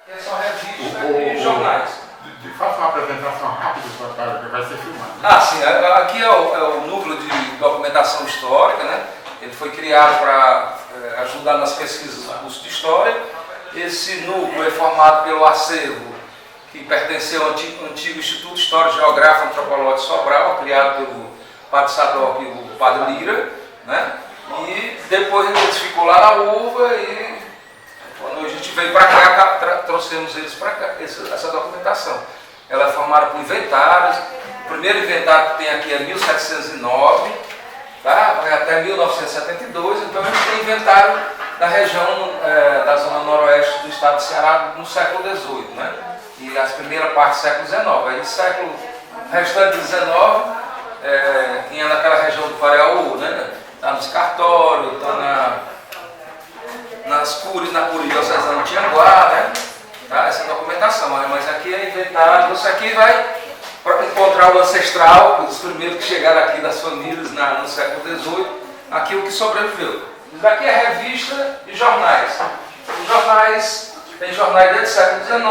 Que são revistas e jornais. Faça uma apresentação rápida para que vai ser filmado. Ah, sim. Aqui é o núcleo de documentação histórica, né? Ele foi criado para ajudar nas pesquisas do curso de História. Esse núcleo é formado pelo acervo que pertenceu ao antigo Instituto Histórico Geográfico Antropológico de Sobral, criado pelo Padre Sadoc e o Padre Lira, né? E depois ele ficou lá na UVA e quando a gente veio para cá, trouxemos eles para cá, essa documentação. Ela é formada por inventários. O primeiro inventário que tem aqui é 1709, tá? Vai até 1972, então a gente tem inventário da região da zona noroeste do estado de Ceará no século XVIII, né? E as primeiras partes do século XIX. Aí século restante do XIX, tinha naquela região do Pareaú, né? Está nos cartórios, está nas cures, na Curia Diocesana de Tianguá, né? Tá? Essa documentação, mas aqui é inventário. Você aqui vai para encontrar o ancestral, os primeiros que chegaram aqui das famílias no século XVIII, aqui o que sobreviveu. Isso daqui é revista e jornais. Os jornais, tem jornais desde o século XIX,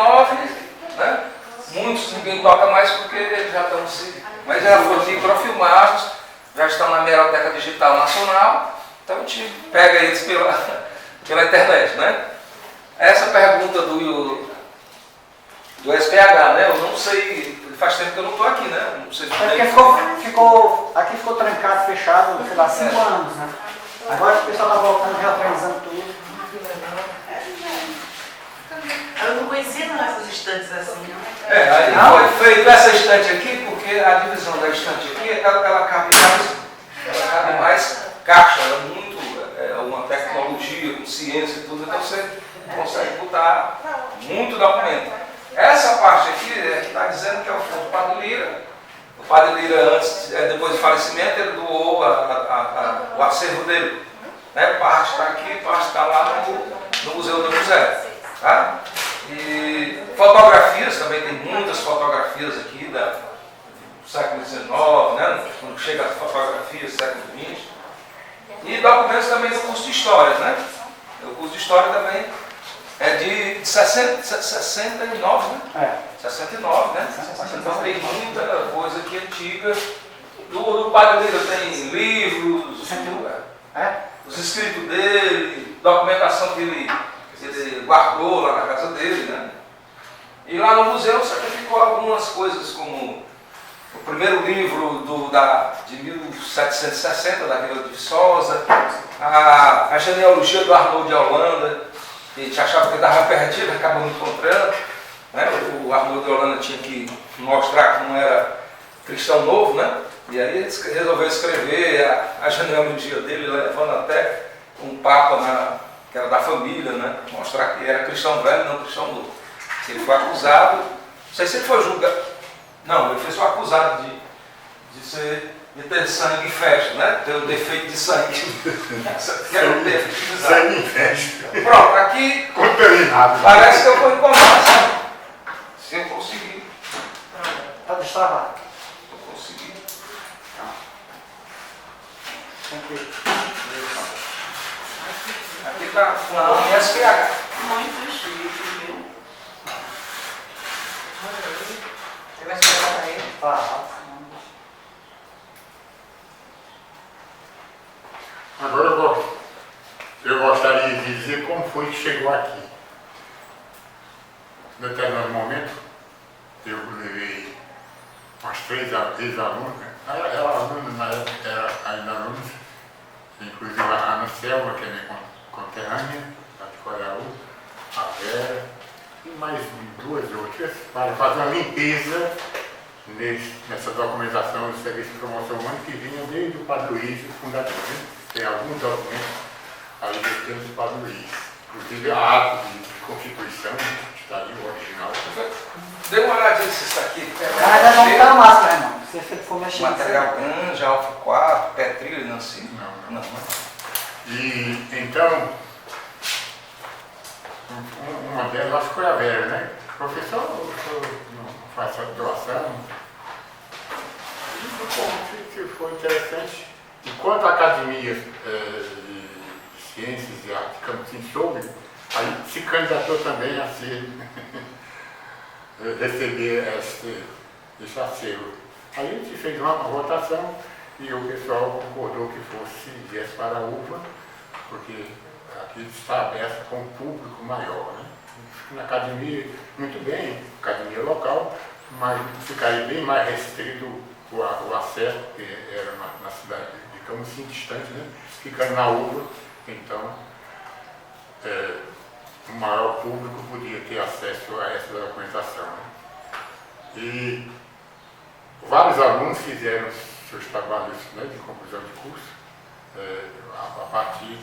né? Muitos ninguém toca mais porque eles já estão mas já foram microfilmados, já estão na Hemeroteca Digital Nacional, então a gente pega eles pela internet, né? Essa pergunta do SPH, né? Eu não sei, faz tempo que eu não estou aqui, né? Não sei se porque aqui ficou trancado, fechado, sei lá, 5 anos, né? Agora o pessoal está voltando, reorganizando tudo. Eu não conhecia não essas estantes assim. Aí foi feito essa estante aqui, porque a divisão da estante aqui, ela cabe mais caixa, é uma tecnologia, com ciência e tudo, então você consegue botar muito documento. Essa parte aqui está dizendo que é o fundo do Padre Lira. O Padre Lira, depois do falecimento, ele doou o acervo dele. Né? Parte está aqui, parte está lá no Museu do José. Tá? E fotografias, também tem muitas fotografias aqui do século XIX, né? Quando chega a fotografia, século XX. E documentos também do curso de História, né? O curso de História também é de 69, né? 69, né? Então tem muita coisa aqui antiga. Do Padre Lira tem livros, os escritos dele, documentação que ele guardou lá na casa dele, né? E lá no museu sacrificou algumas coisas, como o primeiro livro de 1760, da Vila de Viçosa, a genealogia do Arnaud de Holanda, que a gente achava que estava perdido, acabamos encontrando. Né? O Arnaud de Holanda tinha que mostrar que não era cristão novo, né? E aí ele resolveu escrever a genealogia dele, levando até um papa que era da família, né? Mostrar que era cristão velho, não cristão novo. Ele foi acusado, não sei se ele foi julgado, não, ele foi só acusado de ter sangue em festa, né? Ter o defeito de sangue. Sangue em festa. Pronto, aqui Contaminado. parece que eu vou encontrar, sabe? Se eu conseguir. Está destravado. Eu conseguir. Aqui está o nome SPH. Muito chique, viu? Você vai esperar para ele? Agora eu gostaria de dizer como foi que chegou aqui. Em determinado momento, eu levei umas 3 ex-alunas, ela aluna, na época era ainda aluna, inclusive a Ana Selva, que é minha conterrânea, a de Coreaú, a Vera, e mais 2 outras, para fazer uma limpeza nessa documentação do Serviço de Promoção Humana que vinha desde o Padre Luiz, o fundador. Né? Tem alguns documentos aí do tempo do Padre Luiz, inclusive a ata de Constituição, que está ali, o original. Dê uma olhadinha se isso aqui. Mas não está máscara, não. Se você for mexer Material grande, Alfa 4, Petrilha, Nancy. Não. Não. E então, uma delas, acho que foi a Vera, né? Professor, não faço a doação. E foi interessante. Enquanto a Academia de Ciências e Artes de Campinas soube Aí se candidatou também a ser, receber esse acervo. Aí a gente fez uma votação e o pessoal concordou que viesse para a UPA, porque aqui está aberto com um público maior, né? Na academia, muito bem, academia local, mas ficaria bem mais restrito o acesso, porque era na cidade de Camocim, distante, né? Ficando na UPA, então o maior público podia ter acesso a essa documentação, né? E vários alunos fizeram seus trabalhos, né, de conclusão de curso a partir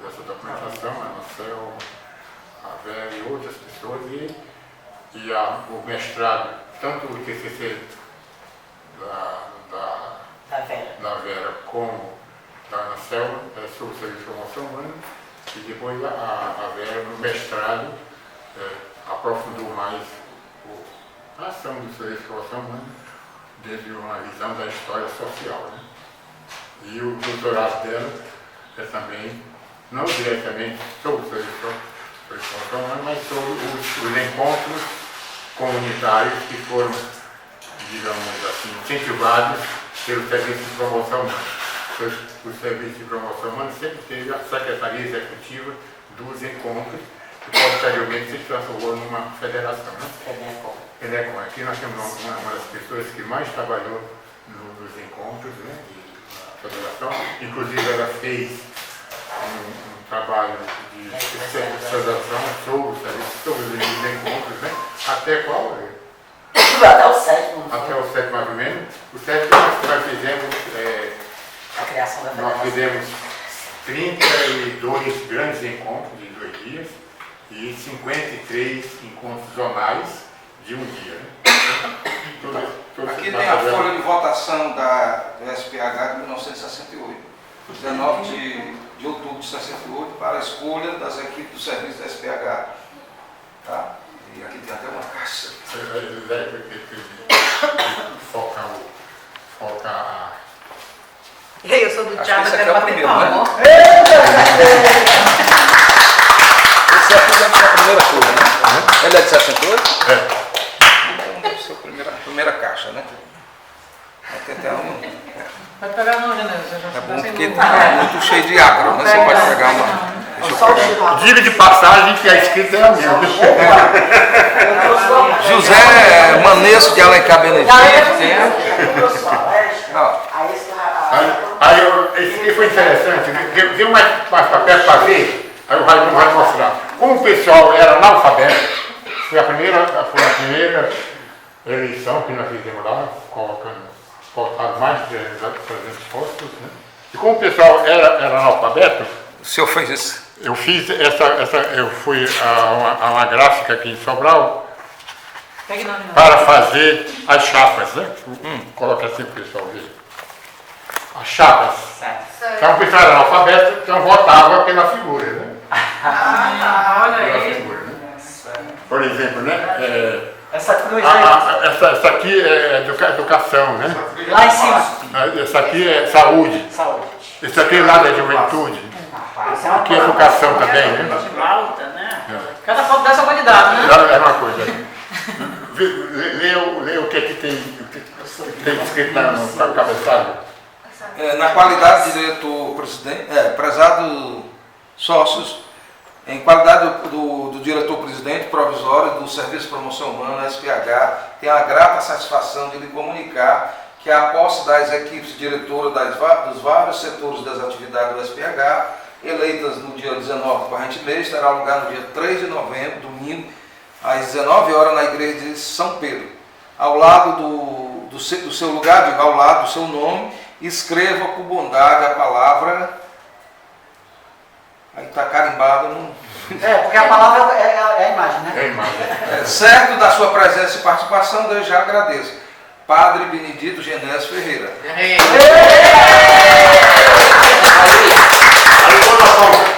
dessa documentação, a Marcel, a Vera e outras pessoas, e o mestrado, tanto o TCC da Vera como da Marcel, sobre o serviço de promoção humana, e depois a Vera, no mestrado, aprofundou mais a ação do serviço de promoção humana desde uma visão da história social, né? E o doutorado dela é também, não diretamente sobre o serviço de promoção humana, mas sobre os encontros comunitários que foram, digamos assim, incentivados pelo Serviço de Promoção Humana. O Serviço de Promoção Humana sempre teve a Secretaria Executiva dos Encontros, que posteriormente se transformou numa federação, né? Fedecom. Aqui nós temos uma das pessoas que mais trabalhou nos encontros, né? Na federação. Inclusive ela fez um trabalho de especialização sobre os encontros, né? Até qual? Até o sétimo. Até o sétimo, mais ou menos. O sétimo nós fizemos, A criação da nós federação. fizemos 32 grandes encontros de 2 dias e 53 encontros zonais de um dia. Né? Aqui tem a folha de votação do SPH de 1968, 19 de outubro de 68, para a escolha das equipes do serviço da SPH. Tá? E aqui tem até uma caixa. Foca E aí, eu sou do Acho teatro, que esse quero aqui é o bater primeiro, né? palma. Esse aqui deve ser a primeira folha, né? Ele é de 68? Então deve ser a primeira caixa, né? Aqui até Pode pegar não, Janela, já é está bom sem porque luz. tá muito cheio de acro, né? Você pode pegar uma. Deixa eu Só o pegar. tiro lá. Diga de passagem que a escrita é a mesma. Eu trouxe uma- José Manesso de Alencar Benedito. Eu trouxe uma palestra. Ó, Aí esse Esse aqui foi interessante, né? Deu mais papel para ver, aí o Raimundo vai mostrar. Como o pessoal era analfabeto, foi a primeira eleição que nós fizemos lá, colocaram mais de 300 postos, né? E como o pessoal era analfabeto, o senhor fez isso. eu fiz eu fui a uma gráfica aqui em Sobral Pegue não, Janela. para fazer as chapas, né? Coloca assim para o pessoal ver. As chapas. Então o pessoal era analfabeto, então votava pela figura, né? Olha Pela aí. figura, né? Por exemplo, né? Essa cruz aí, Essa aqui é educação, né? lá em cima. Essa aqui é saúde. Saúde. Esse aqui é lá da juventude. Isso é uma Aqui é educação também, né? De malta, né? Cada foto dessa qualidade, né? É uma coisa. Lê o que aqui tem escrito na cabeçada. Na qualidade de diretor-presidente, prezado sócios, em qualidade do diretor-presidente provisório do Serviço de Promoção Humana, SPH, tenho a grata satisfação de lhe comunicar que a posse das equipes diretoras dos vários setores das atividades do SPH, eleitas no dia 19 do corrente mês, terá lugar no dia 3 de novembro, domingo, às 19 horas, na igreja de São Pedro. Ao lado do seu lugar, ao lado do seu nome, escreva com bondade a palavra. Aí está carimbado. Porque a palavra é a imagem, né? É a imagem. Certo da sua presença e participação, eu já agradeço. Padre Benedito Genésio Ferreira. Aí quando nós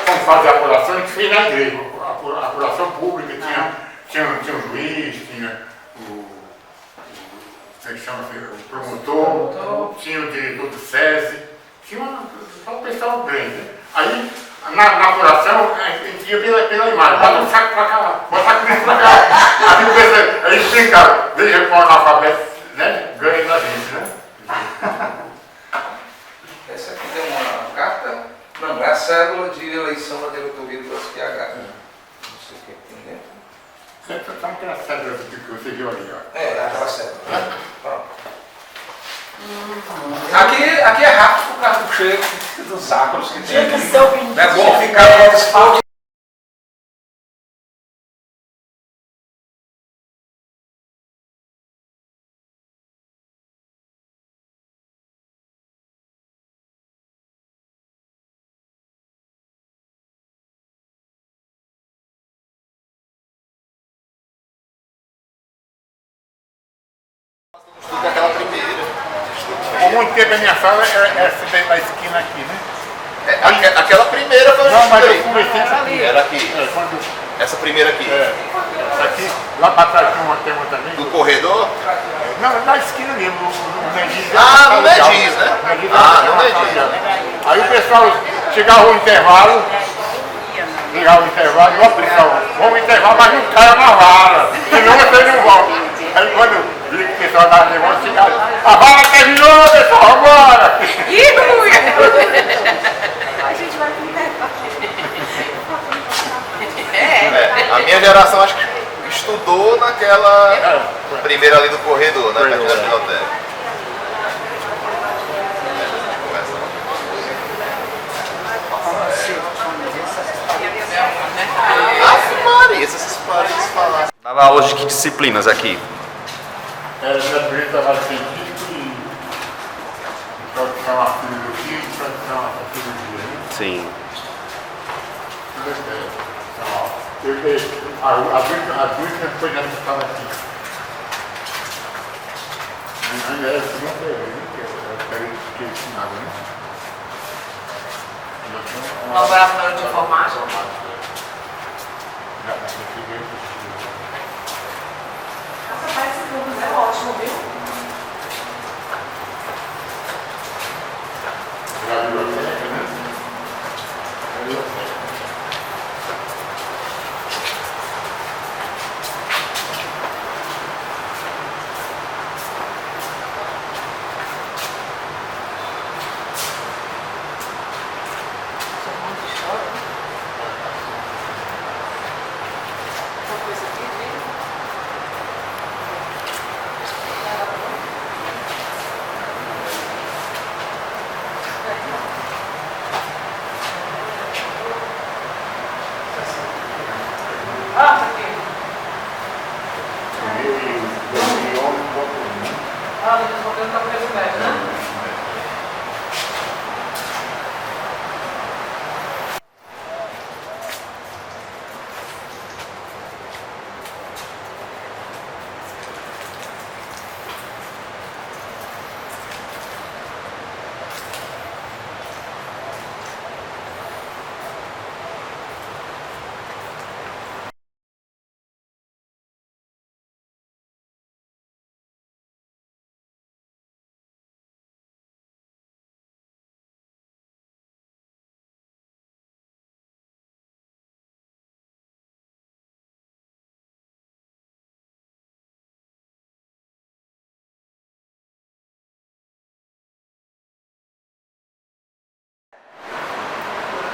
fomos fazer a apuração, a gente fez na igreja. A apuração pública tinha um juiz, tinha como é que chama, o promotor, tinha o diretor do SESI, tinha um pessoal grande. Né? Aí na apuração, a gente ia pela imagem. Bota um saco pra cá, bota um saco pra cá. Aí o pessoal, aí explicaram, veja com o analfabeto, né? Ganha da gente, né? Essa aqui tem uma carta, não, é a cédula de eleição da diretoria do SPH. Não sei o que tem dentro. Você sabe que é a cédula que você viu ali, ó. É, aquela cédula. Pronto. Aqui é rápido por causa do cheiro dos ácaros que tem. Tinha que ser o Vinícius. Não é bom ficar no esporte. Daquela primeira. Por muito tempo a minha sala era essa daí na esquina aqui, né? Aquela primeira foi Não, mas eu estudei. comecei essa aqui. Era aqui. É, quando, Essa primeira aqui. essa aqui, lá pra trás tem uma também. Do corredor? Não, na esquina mesmo, no Mendiz. Ah, no Mendiz, né? Ah, no Mendiz. Aí o pessoal chegava o intervalo, ligava o intervalo, e ó pessoal, vamos intervalo, mas não caia na vara, senão vocês não voltam. Aí quando vi que o pessoal estava levando, chegava, a vara terminou, pessoal, agora! A minha geração acho que estudou naquela primeira ali do corredor, né? Perto da biblioteca. Ave Maria, esses pares falaram. Dava aulas de que disciplinas aqui? Era natureza científica e introdução à filosofia e introdução à sociologia, né? Sim. A Bruna foi nessa sala aqui. Ainda era a segunda vez, né? Que eu ensinava, né? Laboratório de informática. Essa parte de cursos é ótimo, viu? Era a biblioteca, né? Era a biblioteca.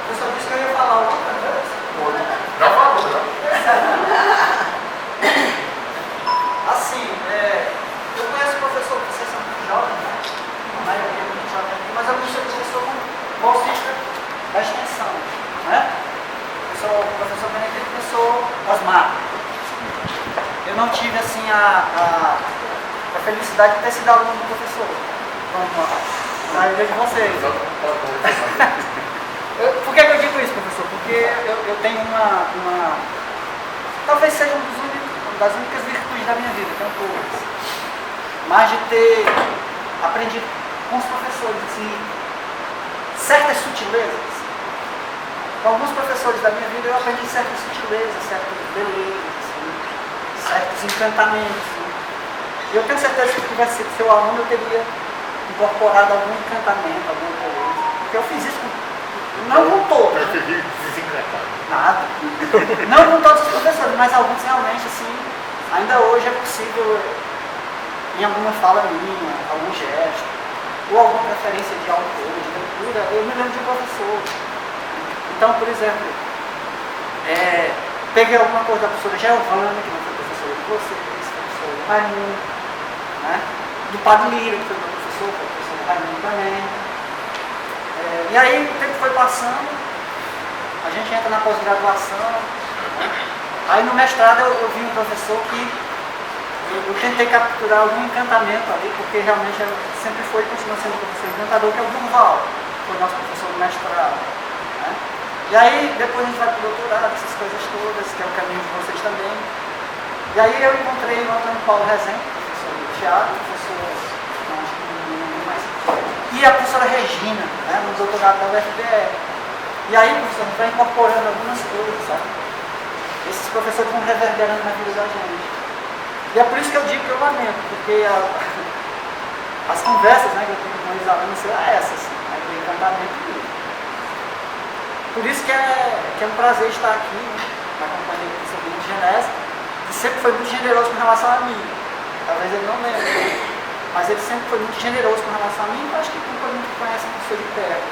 Eu só disse que eu ia falar outra vez. Já falou, já. Assim, eu conheço o professor, vocês são muito jovens, né? A maioria é muito jovem aqui, mas eu conheci o professor como bolsista da extensão, né? O professor Benedito, professor Osmar. Eu não tive, assim, a felicidade de ter sido aluno do professor, como a maioria de vocês. Por que eu digo isso, professor? Porque eu tenho talvez seja uma das únicas virtudes da minha vida, tenho poucas, mas de ter aprendido com os professores, assim, certas sutilezas. Com alguns professores da minha vida eu aprendi certas sutilezas, certas belezas, assim, certos encantamentos. Assim. E eu tenho certeza que se eu tivesse sido seu aluno eu teria incorporado algum encantamento, alguma coisa. Porque eu fiz isso não com todos. vive desencantado. Nada. Não com todos os professores, mas alguns realmente, assim, ainda hoje é possível, em alguma fala minha, algum gesto, ou alguma preferência de autor, de leitura, eu me lembro de um professor. Então, por exemplo, peguei alguma coisa da professora Giovana, que não foi professora de vocês, professor Raimundo, né? Do Padre Lira, que foi meu professor, foi professor do Raimundo também. E aí o tempo foi passando, a gente entra na pós-graduação, né? Aí no mestrado eu vi um professor que eu tentei capturar algum encantamento ali, porque realmente sempre foi e continua sendo um professor encantador, que é o Durval, que foi nosso professor do mestrado. Né? E aí depois a gente vai para o doutorado, essas coisas todas, que é o caminho de vocês também. E aí eu encontrei o Antônio Paulo Rezende, professor do teatro, professor, não, acho que não lembro mais, e a professora Regina, né, no doutorado da UFPR. E aí, professor, a gente vai incorporando algumas coisas, sabe? Esses professores vão reverberando na vida da gente. E é por isso que eu digo que eu lamento, porque as conversas, né, que eu tenho com os alunos são essas, né, do encantamento dele. Por isso que é um prazer estar aqui, né, na companhia do professor Benito Genésio, que sempre foi muito generoso com relação a mim. Talvez ele não lembre, mas ele sempre foi muito generoso com relação a mim, e eu acho que todo mundo que conhece o professor de perto.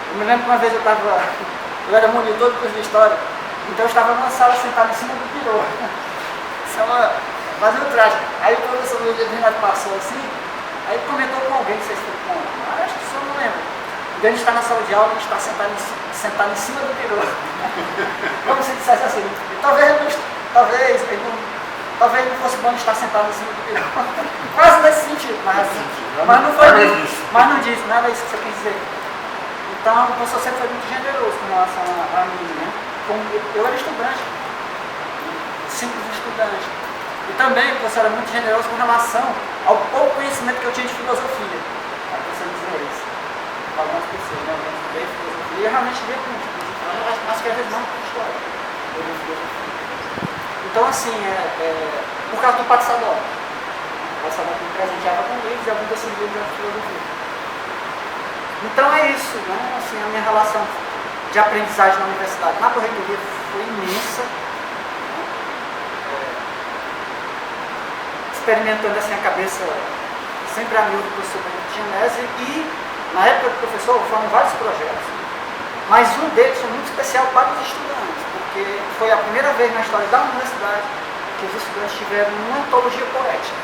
Eu me lembro que uma vez eu era monitor do curso de História, então eu estava numa sala sentado em cima do pirô. Isso é quase um trágico. Aí o professor Luiz Renato passou assim, aí comentou com alguém, não sei se foi com alguém, acho que só não lembro. A gente está na sala de aula, a gente está sentado em cima do pirô. Como se dissesse assim, talvez não fosse bom estar sentado em cima do pirô. Quase nesse sentido, mas não foi isso. Mas não disse, não era isso que você quis dizer. Então o professor sempre foi muito generoso com relação a mim, né? Eu era estudante, simples estudante. E também o professor era muito generoso com relação ao pouco conhecimento que eu tinha de filosofia. Para você dizer isso. Para algumas pessoas, né? Eu estudei filosofia e eu realmente li muito. Acho que às vezes não com história. Eu li filosofia. Então, assim, por causa do Padre Sadó. O Padre Sadó me presenteava com livros e alguns desses livros de filosofia. Então é isso, né? Assim, a minha relação de aprendizagem na universidade, na correitoria, foi imensa. Experimentando assim a cabeça sempre a mil do professor Benito Genésio, e na época do professor foram vários projetos, mas um deles foi muito especial para os estudantes, porque foi a primeira vez na história da universidade que os estudantes tiveram uma antologia poética.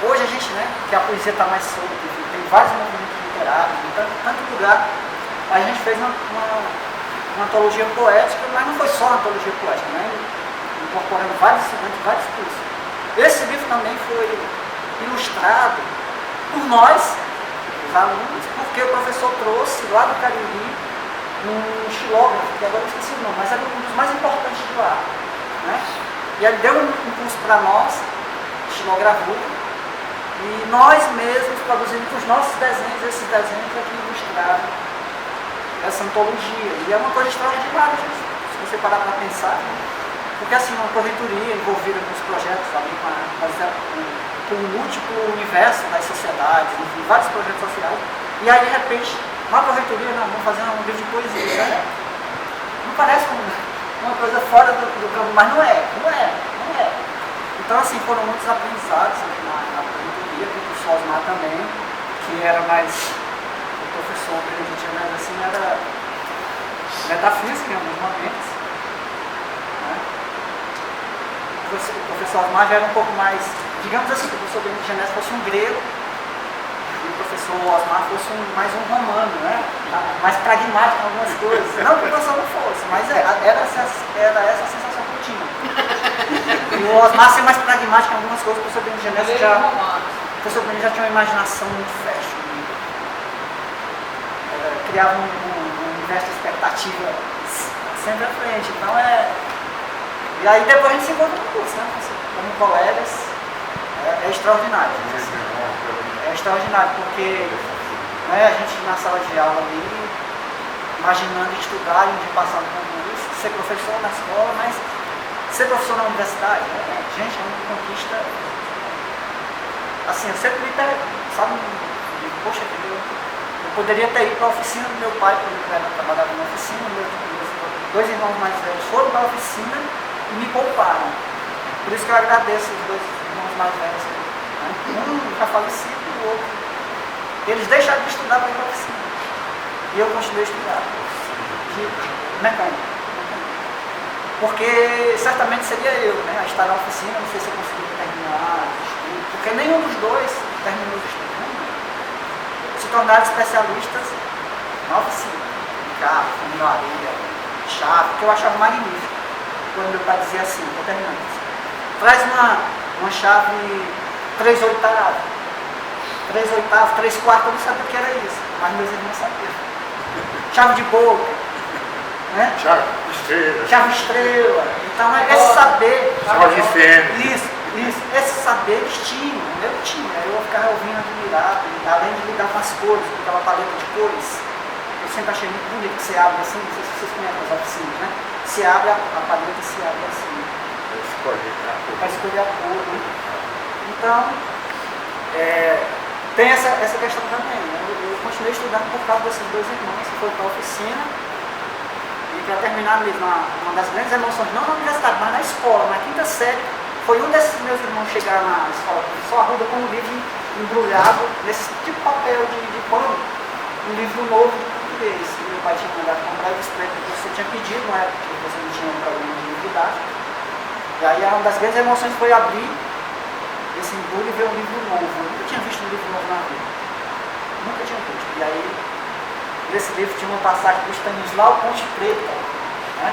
Hoje a gente, né, que a poesia está mais solta, tem vários movimentos literários, em tanto lugar, a gente fez uma antologia poética, mas não foi só uma antologia poética, né, incorporando vários estudantes, vários cursos. Esse livro também foi ilustrado por nós, os alunos, porque o professor trouxe lá do Cariri um xilógrafo, que agora eu esqueci o nome, mas era um dos mais importantes de lá. Né? E ele deu um curso para nós, xilogravura, e nós mesmos produzimos com os nossos desenhos, esses desenhos aqui ilustraram essa antologia. E é uma coisa extraordinária, gente, se você parar para pensar. Né? Porque assim, uma corretoria envolvida nos projetos ali com o múltiplo universo das sociedades, enfim, vários projetos sociais, e aí de repente, uma corretoria, não, vamos fazer um livro de poesia, né? Não parece uma coisa fora do campo, mas não é. Então assim, foram muitos aprendizados aqui na corretoria, com o professor Osmar também, que era mais o professor Benedito, mas assim, era metafísica em alguns momentos. O professor Osmar já era um pouco mais, digamos assim, que o professor Benito Genésio fosse um grego e o professor Osmar fosse mais um romano, né? Mais pragmático em algumas coisas. Não que o professor não fosse, mas era essa a sensação que eu tinha. E o Osmar ser mais pragmático em algumas coisas, o professor Benito Genésio já tinha uma imaginação muito fértil. Criava um universo de expectativa sempre à frente. Então E aí depois a gente se encontra no curso, né? Como colegas, é extraordinário. É extraordinário, porque né, a gente na sala de aula ali, imaginando estudar e um dia passar no concurso, ser professor na escola, mas ser professor na universidade, né? Gente, é uma conquista. Assim, eu sempre me pergunto, sabe? Poxa, eu poderia ter ido para a oficina do meu pai, quando eu trabalhava na oficina, dois irmãos mais velhos foram para a oficina e me pouparam. Por isso que eu agradeço os dois irmãos mais velhos. Né? Um já falecido e o outro. Eles deixaram de estudar para ir para a oficina. E eu continuei a estudar. De mecânica. Porque certamente seria eu, né? A estar na oficina, não sei se eu conseguiria terminar os estudos. Porque nenhum dos dois terminou os estudos. Né? Se tornaram especialistas na oficina. Carro, funilaria, chave, que eu achava magnífico. Quando meu pai dizia assim, estou terminando isso. Traz uma chave 3 oitavos. 3 oitavos, 3 quartos, eu não sabia o que era isso. Mas meus irmãos sabiam. Chave de boca. Né? Chave estrela. Chave estrela. Então é esse saber. Chave de fenda. Isso. Esse saber eles tinham. Eu tinha. Eu ficava ouvindo admirado. Além de lidar com as cores, com aquela paleta de cores. Eu sempre achei muito bonito que você abre assim, não sei se vocês conhecem as oficinas, né? Se abre a paleta e se abre assim. Para escolher a cor, né? Então, tem essa questão também. Né? Eu continuei estudando por causa desses dois irmãos que foram para a oficina. E para terminar mesmo, uma das grandes emoções, não na universidade, mas na escola, na quinta série, foi um desses meus irmãos chegar na escola, só arruda com um livro embrulhado, nesse tipo de papel de pano, um livro novo de português, que meu pai tinha mandado comprar, e disse para ele que você tinha pedido, na época que você não tinha um problema de dificuldade. E aí uma das grandes emoções foi abrir esse embrulho e ver um livro novo. Eu nunca tinha visto um livro novo na vida. Nunca tinha visto. E aí, nesse livro tinha uma passagem do Stanislau Ponte Preta, né?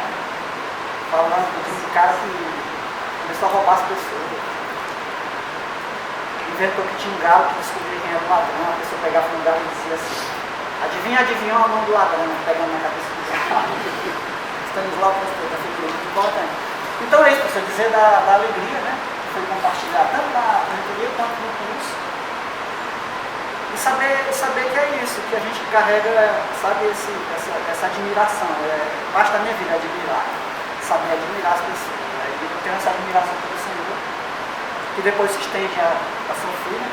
Falando do cara que começou a roubar as pessoas. Inventou que tinha um galo que descobria quem era o ladrão. A pessoa pegava no galo e dizia assim: adivinhou a mão do ladrão, pegando na cabeça do galo. Stanislau Ponte Preta, figura muito importante. Então é isso, professor, dizer da alegria, né? Que foi compartilhar tanto na mentoria quanto no curso. E saber que é isso, que a gente carrega, sabe, essa admiração. Parte da minha vida é admirar. Saber admirar as pessoas. Né? E eu tenho essa admiração pelo Senhor, que depois se estende a sua filha,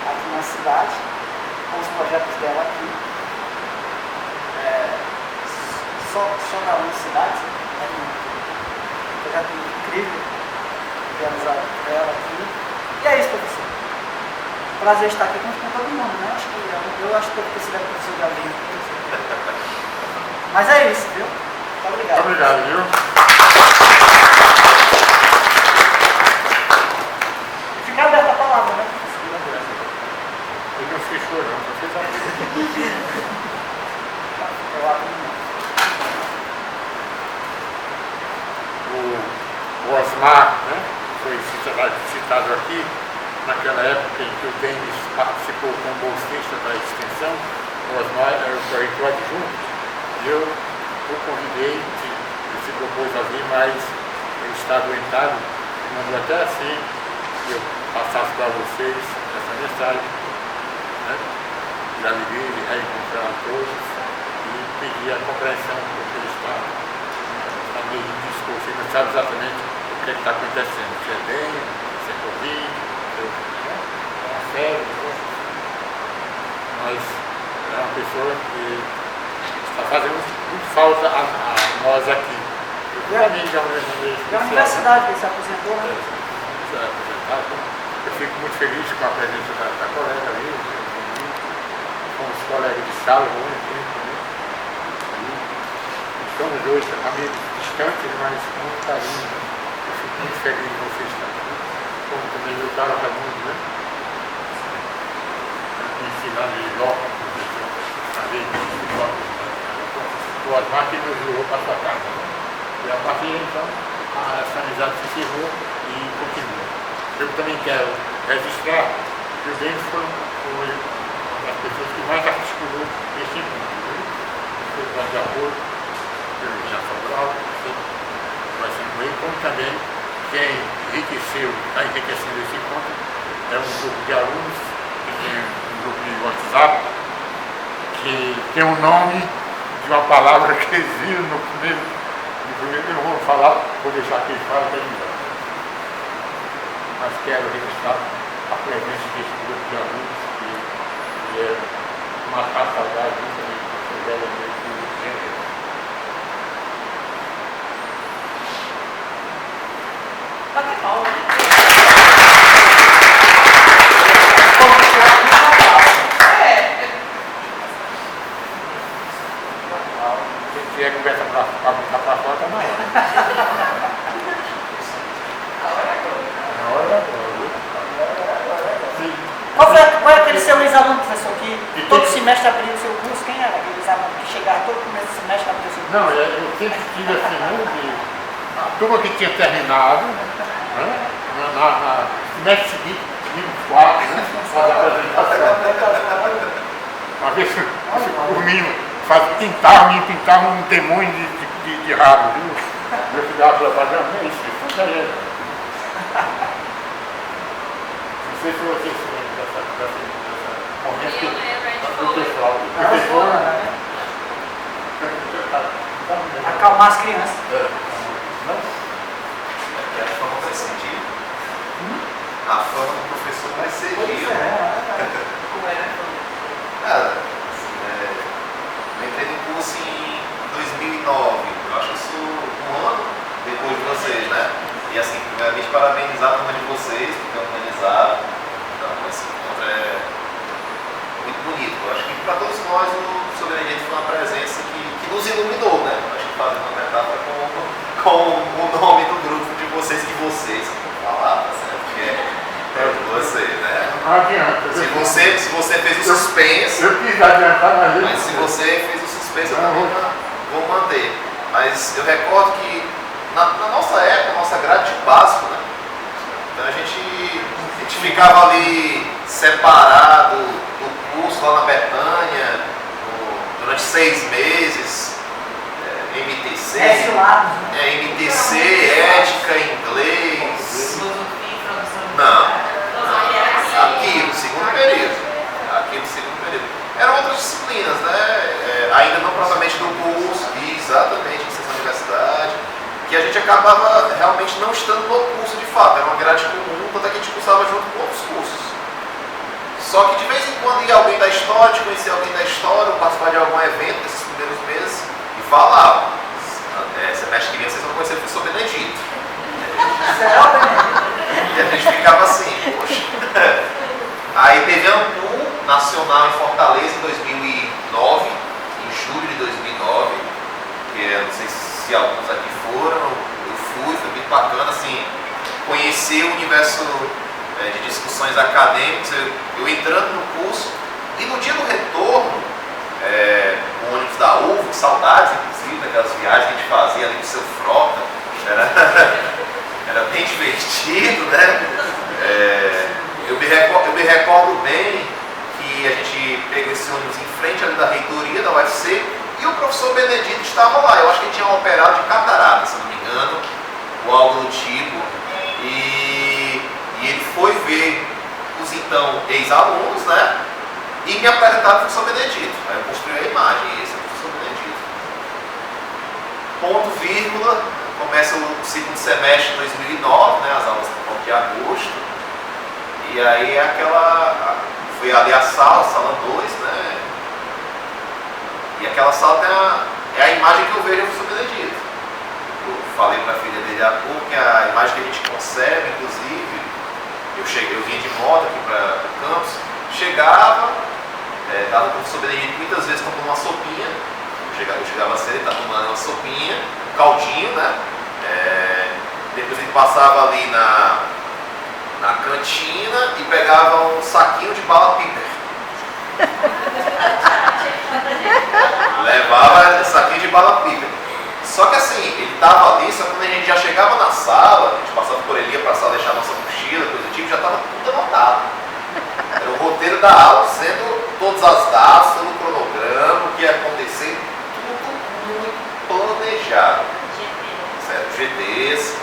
aqui na cidade, com os projetos dela aqui. Só da universidade, né? Um projeto incrível, realizado por ela aqui. E é isso, professor. Prazer estar aqui com todo mundo, né? Eu acho que eu preciso da professora de alguém. Mas é isso, viu? Muito obrigado. Muito obrigado, viu? Fica aberta a palavra, né? Ele não fechou, não. Só fez a Eu abro. O Osmar, né? Foi citado aqui. Naquela época em que o Denis participou como bolsista da extensão, o Osmar era o projeto adjunto, e eu o convidei, ele se propôs a vir, mas ele está adoentado, e mandou até assim que eu passasse para vocês essa mensagem, né, de alegria, de reencontrar a todos, e pedir a compreensão, porque ele está meio discurso, ele não sabe exatamente o que está acontecendo, se é dengue, se é Covid, uma febre, mas é uma pessoa que está fazendo muito falta a nós aqui. Eu também já E a universidade que se aposentou, né? Eu fico muito feliz com a presença da colega ali, com os colegas de sala, muito tempo, né? Somos dois amigos distantes, mas com muito carinho. Eu fico muito feliz de vocês estar aqui, como também o Carlos Raimundo, né? Ensinar de Lopes, a ver o Osmar que nos levou para sua casa. Né? E a partir de então, essa amizade se encerrou e continua. Eu também quero registrar que o Denis foi uma das pessoas que mais articulou esse encontro. Foi o de apoio, pelo Jean Sobral, vai ser com ele, como também quem está enriquecendo esse encontro é um grupo de alunos, que tem um grupo de WhatsApp, que tem um nome de uma palavra que existe no primeiro, eu não vou falar, vou deixar aqui fora para ele. Mas quero registrar a presença desse grupo de alunos, que é uma saudade muito também, Bater palma. É. Se tiver conversa pra botar pra fora, tá maior. Na hora agora. Qual é aquele seu ex-aluno, professor, que todo semestre abria o seu curso? Quem era aquele ex-aluno que chegava todo começo do semestre abria o seu curso? Não, eu sempre tive assim, a turma que tinha terminado, né? Na semestre seguinte, tive 4, né? Faz a apresentação. Uma vez o menino pintavam um demônio de rabo, viu? Eu ficava falando, não é isso, isso é. Não sei se vocês se lembram dessa momento do pessoal. Acalmar as crianças. A fama vai ser dia. A fama do professor vai ser dia. Como era? Cara, assim, eu entrei no curso em 2009. Eu acho que eu sou um ano depois de vocês, né? E assim, primeiramente parabenizar a turma de vocês por ter organizado. Então, esse encontro é muito bonito. Eu acho que para todos nós o Professor Benedito foi uma presença que nos iluminou, né? Eu acho que fazendo uma metáfora com o nome do grupo de vocês, que vocês vão falar, tá certo? Porque é de você, né? Não adianta. Se você fez o suspense, Eu quis adiantar, mas se você fez o suspense, eu também vou manter. Mas eu recordo que na nossa época, nossa grade de básico, né? Então a gente ficava ali separado do curso lá na Betânia, durante 6 meses, MTC, MTC, ética, inglês. Não, aqui no segundo período. Eram outras disciplinas, né? Ainda não propriamente do curso, exatamente, em ciência da universidade, que a gente acabava realmente não estando no curso de fato, era uma grade comum, tanto é que a gente cursava junto com outros cursos. Só que de vez em quando ia alguém da história, te conhecia alguém da história, ou participar de algum evento nesses primeiros meses, e falava, semestre que vem vocês vão conhecer o professor Benedito. E a gente ficava assim, poxa. Aí teve a Ampu nacional em Fortaleza em 2009, em julho de 2009, que eu não sei se alguns aqui foram, eu fui, foi muito bacana, assim, conhecer o universo de discussões acadêmicas, eu entrando no curso, e no dia do retorno, o ônibus da UFO, saudades inclusive daquelas viagens que a gente fazia ali com o seu frota, era bem divertido, né? Eu me recordo bem que a gente pegou esse ônibus em frente ali da reitoria da UFC e o professor Benedito estava lá. Eu acho que ele tinha operado de catarata, se não me engano, ou algo do tipo. E ele foi ver os então ex-alunos, né? E me apresentaram para o professor Benedito. Aí eu construí a imagem, esse é o professor Benedito. Ponto, vírgula, começa o segundo semestre de 2009, né? As aulas no ponto de agosto. E aí foi ali a sala 2, né? E aquela sala é a imagem que eu vejo do professor Benedito. Eu falei para a filha dele há pouco que a imagem que a gente concebe, inclusive, eu vinha de moto aqui para o campus, chegava, dava para o professor Benedito muitas vezes tomando uma sopinha, eu chegava cedo, ele estava tomando uma sopinha, um caldinho, né? Depois ele passava ali na cantina e pegava um saquinho de bala piper. Levava esse saquinho de bala piper. Só que assim, ele estava ali, só que quando a gente já chegava na sala, a gente passava por ele, ia para a sala, deixava nossa mochila, coisa do tipo, já estava tudo anotado. Era o roteiro da aula, sendo todas as datas, todo o cronograma, o que ia acontecer, tudo muito planejado. Certo? GTs.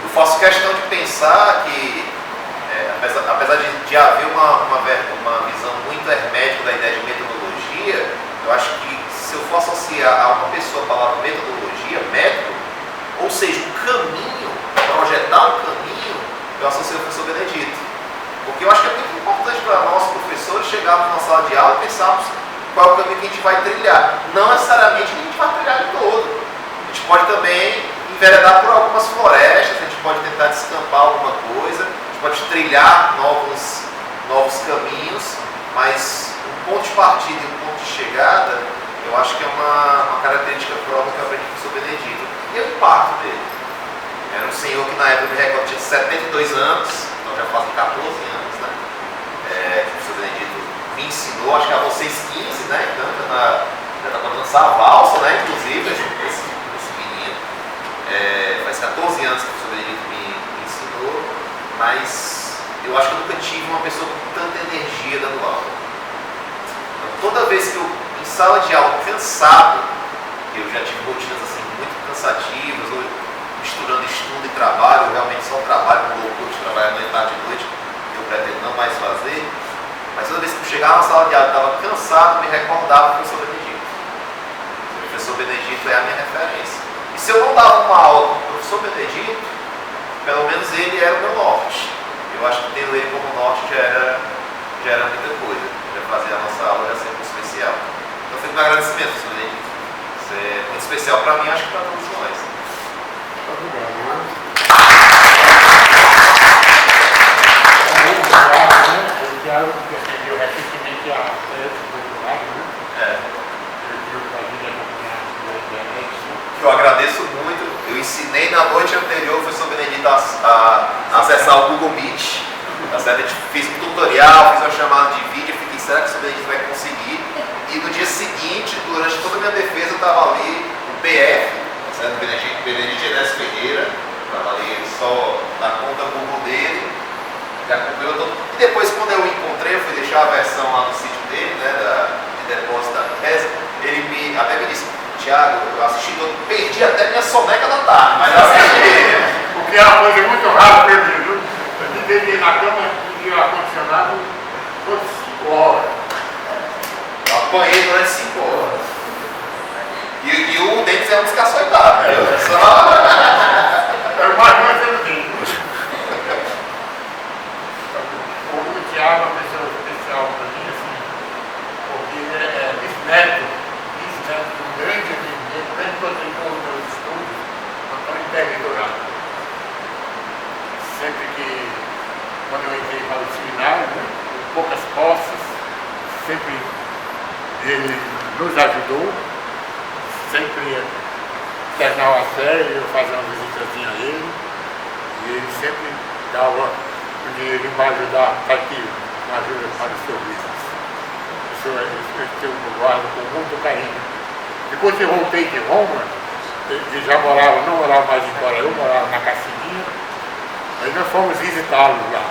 Eu faço questão de pensar que, apesar de haver uma visão muito hermética da ideia de metodologia, eu acho que se eu for associar a uma pessoa a palavra metodologia, método, ou seja, um caminho, projetar um caminho, eu associo ao professor Benedito. Porque eu acho que é muito importante para nós, professores, chegarmos na sala de aula e pensarmos qual é o caminho que a gente vai trilhar. Não necessariamente que a gente vai trilhar de todo. A gente pode também enveredar por algumas florestas, a gente pode tentar descampar alguma coisa, a gente pode trilhar novos caminhos, mas um ponto de partida e um ponto de chegada, eu acho que é uma característica própria que eu aprendi com o Sr. Benedito. E o impacto dele. Era um senhor que na época de recorte tinha 72 anos, então já fazem 14 anos, né? O Sr. Benedito me ensinou, acho que a vocês 15, né? Então já está para dançar a valsa, né? Inclusive, esse menino. Faz 14 anos que o Sr. Benedito me ensinou, mas eu acho que eu nunca tive uma pessoa com tanta energia dando aula. Então, toda vez que eu, em sala de aula, cansado, eu já tive rotinas assim muito cansativas, ou misturando estudo e trabalho, eu realmente só trabalho com loucura de trabalhar manhã, tarde e noite, eu pretendo não mais fazer. Mas toda vez que eu chegava na sala de aula, eu estava cansado, me recordava do professor Benedito. O professor Benedito é a minha referência. E se eu não dava uma aula com o professor Benedito, pelo menos ele era o meu norte. Eu acho que tendo ele como norte já era muita coisa. Já fazia a nossa aula já ser muito especial. Então fico no agradecimento, professor Benedito. Isso é muito especial para mim, acho que para todos nós. Eu agradeço muito. Eu ensinei na noite anterior o professor Benedito a acessar o Google Meet. Tá certo? Eu fiz um tutorial, fiz uma chamada de vídeo, fiquei, será que o professor Benedito vai conseguir? E no dia seguinte, durante toda a minha defesa, eu estava ali, o PF, tá certo? Benedito Enes Ferreira, estava ali só na conta Google dele, já acompanhou todo. E depois, quando eu o encontrei, eu fui deixar a versão lá no sítio dele, né, de depósito da tese, ele até me disse, Tiago, eu assisti todo, perdi até minha soneca da tarde, mas eu assisti. Porque é uma coisa muito rara para mim, viu? Eu me deitei na cama e o ar-condicionado por 5 horas. Eu apanhei durante 5 horas. E o Denis é um descaçoitado, né? É o mais longe que eu tenho. O Tiago é uma pessoa especial para mim, assim, porque ele é bisneto de um grande amigo meu, um grande protetor dos meus estudos, Antônio Pérez Dourado. Sempre que, quando eu entrei para o seminário, né, com poucas posses, sempre ele nos ajudou, sempre terminar a série, eu fazia uma visitazinha a ele, e ele sempre dava o dinheiro para ajudar, para aqui, uma ajuda para os serviços. Isso eu guardo com muito carinho. Depois que eu voltei de Roma, ele já não morava mais em Coraú, morava na Cassininha, aí nós fomos visitá-lo lá.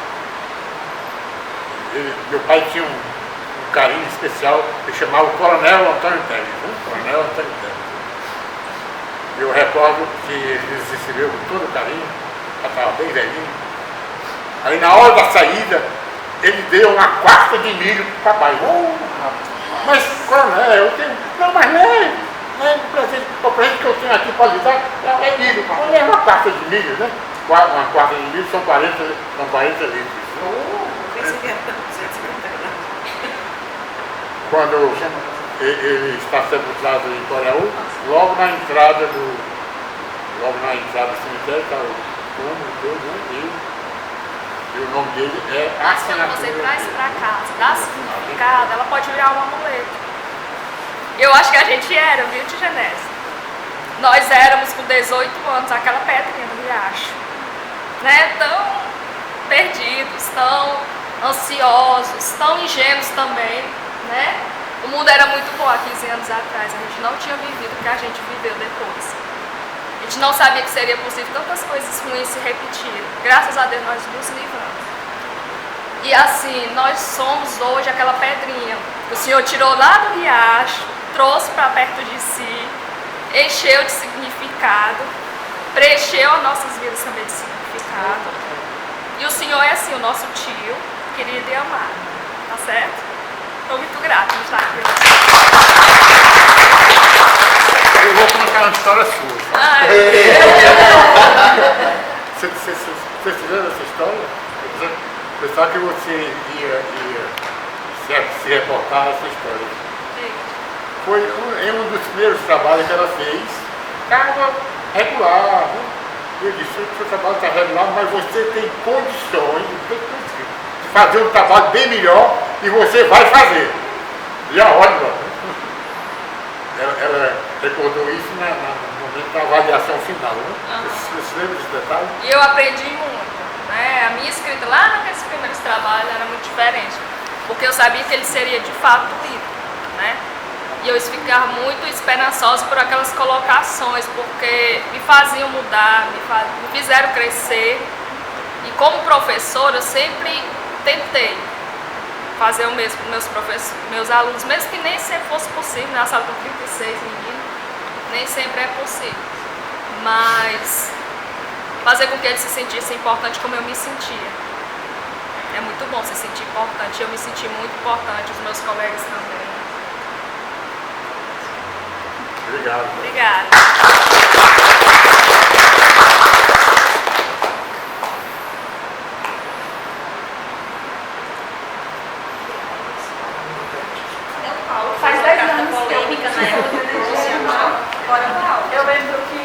Meu pai tinha um carinho especial, ele chamava o Coronel Antônio Teles, né? Coronel Antônio Teles. Eu recordo que ele nos recebeu com todo carinho, já estava bem velhinho. Aí na hora da saída, ele deu uma quarta de milho para o papai. Mas, coronel, eu tenho. Não, mas leve o presente que eu tenho aqui para lhe dar é milho. Mas é uma quarta de milho, né? Uma quarta de milho são 40 litros. Quando ele está sepultado em Coraú, logo na entrada do cemitério está o túmulo todo, né? E o nome dele é assinatura. Você traz para casa, dá significado, ela pode virar um amuleto. Eu acho que a gente era, viu, Tia Genésio? Nós éramos com 18 anos, aquela pedrinha do riacho, né? Tão perdidos, tão ansiosos, tão ingênuos também, né? O mundo era muito bom há 15 anos atrás, a gente não tinha vivido o que a gente viveu depois. A gente não sabia que seria possível tantas coisas ruins se repetirem. Graças a Deus nós nos livramos. E assim, nós somos hoje aquela pedrinha que o Senhor tirou lá do riacho, trouxe para perto de si, encheu de significado, preencheu as nossas vidas também de significado. E o Senhor é assim, o nosso tio, querido e amado. Tá certo? Estou muito grata de estar aqui hoje. Eu vou contar uma história sua. Ai, Vocês fizeram essa história? Eu pensava que você ia se reportar essa história. Foi um dos primeiros trabalhos que ela fez. Estava regular, né? Eu disse, o seu trabalho está realizado, mas você tem condições de fazer um trabalho bem melhor e você vai fazer. E a ótima. Ela recordou isso no momento da avaliação final, né? Você se lembra desse detalhe? E eu aprendi muito, né? A minha escrita lá naqueles primeiros trabalhos era muito diferente, porque eu sabia que ele seria de fato lido, né? E eu ficava muito esperançosa por aquelas colocações, porque me faziam mudar, me fizeram crescer. E como professora, eu sempre tentei fazer o mesmo com meus alunos, mesmo que nem sempre fosse possível, na sala com 36 meninos, nem sempre é possível. Mas fazer com que eles se sentissem importante como eu me sentia. É muito bom se sentir importante, eu me senti muito importante, os meus colegas também. Obrigado. Obrigada. Faz 10 anos que eu me Eu lembro que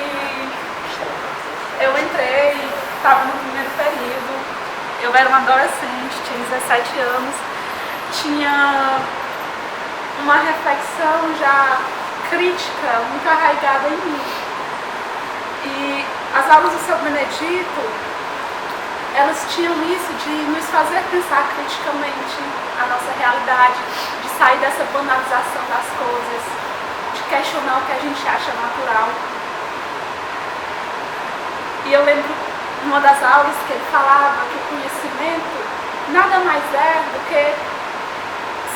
eu entrei, estava no primeiro período, eu era uma adolescente, tinha 17 anos, tinha uma reflexão já crítica muito arraigada em mim. E as aulas do Seu Benedito, elas tinham isso de nos fazer pensar criticamente a nossa realidade, de sair dessa banalização das coisas, de questionar o que a gente acha natural. E eu lembro, numa das aulas, que ele falava que o conhecimento nada mais é do que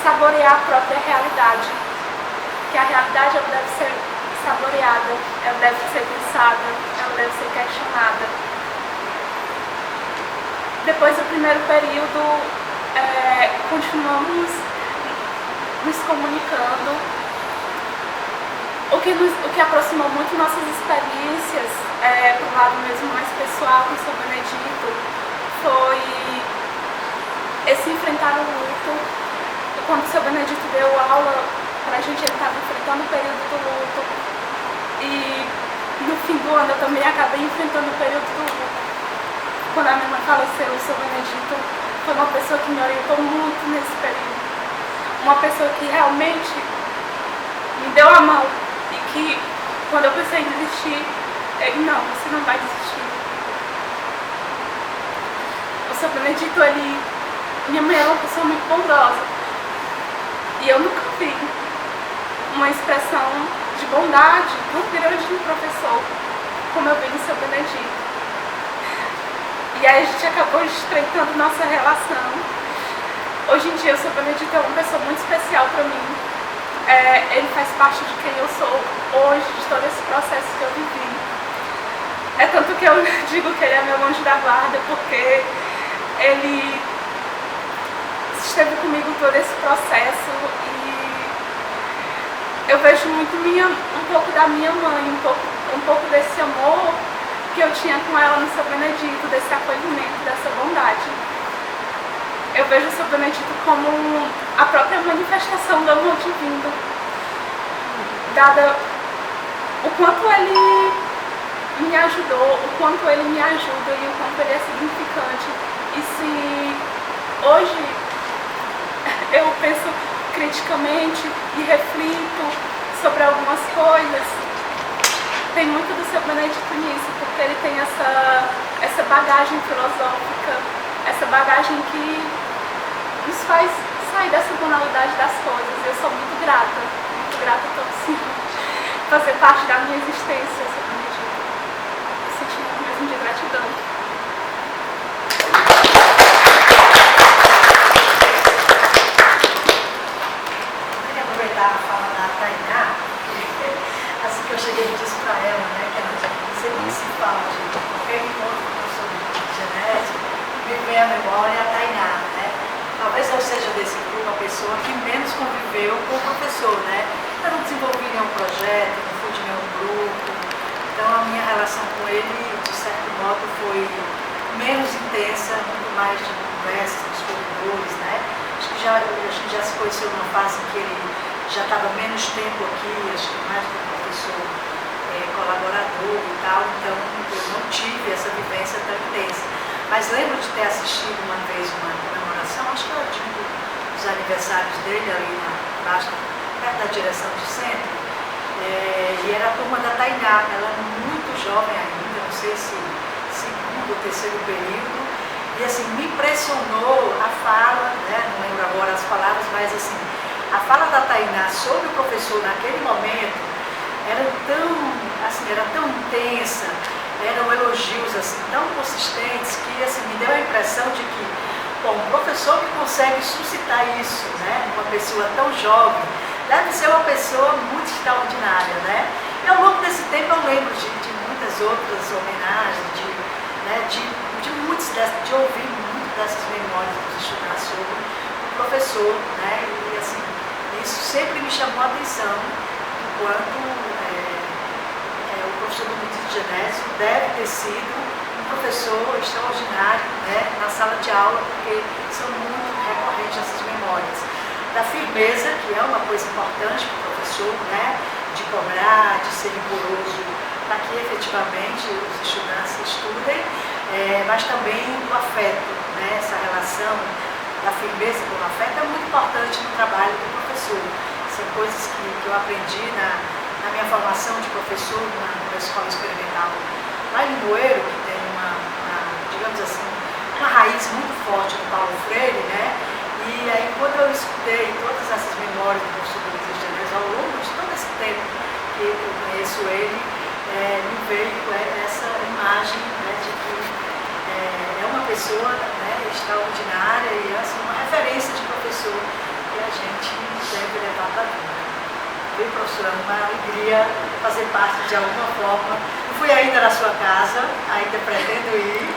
saborear a própria realidade. Que a realidade ela deve ser saboreada, ela deve ser pensada, ela deve ser questionada. Depois do primeiro período, continuamos nos comunicando. O que aproximou muito nossas experiências, para o lado mesmo mais pessoal com o Seu Benedito, foi esse enfrentar o luto. Quando o Seu Benedito deu aula pra gente, ele estava enfrentando o período do luto. E no fim do ano eu também acabei enfrentando o período do luto. Quando a minha mãe faleceu, o Seu Benedito foi uma pessoa que me orientou muito nesse período. Uma pessoa que realmente me deu a mão. E que, quando eu pensei em desistir, ele, não, você não vai desistir. O Seu Benedito, minha mãe era uma pessoa muito bondosa. E eu nunca vi uma expressão de bondade tão grande de um professor como eu vi no Seu Benedito. E aí a gente acabou estreitando nossa relação. Hoje em dia o Seu Benedito é uma pessoa muito especial para mim. Ele faz parte de quem eu sou hoje, de todo esse processo que eu vivi. É tanto que eu digo que ele é meu anjo da guarda, porque ele esteve comigo todo esse processo e eu vejo muito um pouco da minha mãe, um pouco desse amor que eu tinha com ela no Seu Benedito, desse acolhimento, dessa bondade. Eu vejo o Seu Benedito como a própria manifestação do amor divino, dada o quanto ele me ajudou, o quanto ele me ajuda e o quanto ele é significante. E se hoje eu penso criticamente e reflito sobre algumas coisas, tem muito do Seu Benedito nisso, porque ele tem essa bagagem filosófica, essa bagagem que nos faz sair dessa banalidade das coisas. Eu sou muito grata por sim, fazer parte da minha existência, Seu Benedito. Eu senti muito mesmo de gratidão. A fala da Tainá, assim que eu cheguei e disse para ela, né, que ela sempre se fala de qualquer encontro com o professor de genética, me vem à memória a Tainá, né? Talvez eu seja desse grupo a pessoa que menos conviveu com o professor, né? Eu não desenvolvi nenhum projeto, não fui de nenhum grupo, então a minha relação com ele, de certo modo, foi menos intensa, muito mais de conversa nos corredores, né? Acho que a gente já se conheceu numa fase em que ele já estava menos tempo aqui, acho que mais do professor colaborador e tal, então eu não tive essa vivência tão intensa. Mas lembro de ter assistido uma vez uma comemoração, acho que era de um dos aniversários dele ali embaixo, perto da direção de centro, e era a turma da Tainá, ela era muito jovem ainda, não sei se segundo ou terceiro período, e assim, me impressionou a fala, né, não lembro agora as palavras, mas assim, a fala da Tainá sobre o professor naquele momento era tão intensa, eram elogios assim, tão consistentes que assim, me deu a impressão de que, bom, um professor que consegue suscitar isso, né, uma pessoa tão jovem, deve ser uma pessoa muito extraordinária, né? E ao longo desse tempo eu lembro de muitas outras homenagens, de ouvir muito dessas memórias dos estudantes sobre o professor, né? E assim, isso sempre me chamou a atenção, enquanto o professor Domingos Genésio deve ter sido um professor extraordinário, né, na sala de aula, porque são muito recorrentes essas memórias. Da firmeza, que é uma coisa importante para o professor, né, de cobrar, de ser rigoroso, para que efetivamente os estudantes estudem, mas também o afeto, né, essa relação da firmeza com o afeto é muito importante no trabalho do professor. São coisas que eu aprendi na minha formação de professor na escola experimental lá em Limoeiro, que tem digamos assim, uma raiz muito forte do Paulo Freire, né? E aí quando eu escutei todas essas memórias do professor Domingos Genésio ao longo de todo esse tempo que eu conheço ele, me veio essa imagem, né, de que é uma pessoa, né, extraordinária e assim, uma referência de professor que a gente deve levar para a vida. Viu, professora? Uma alegria fazer parte de alguma forma. Não fui ainda na sua casa, ainda pretendo ir,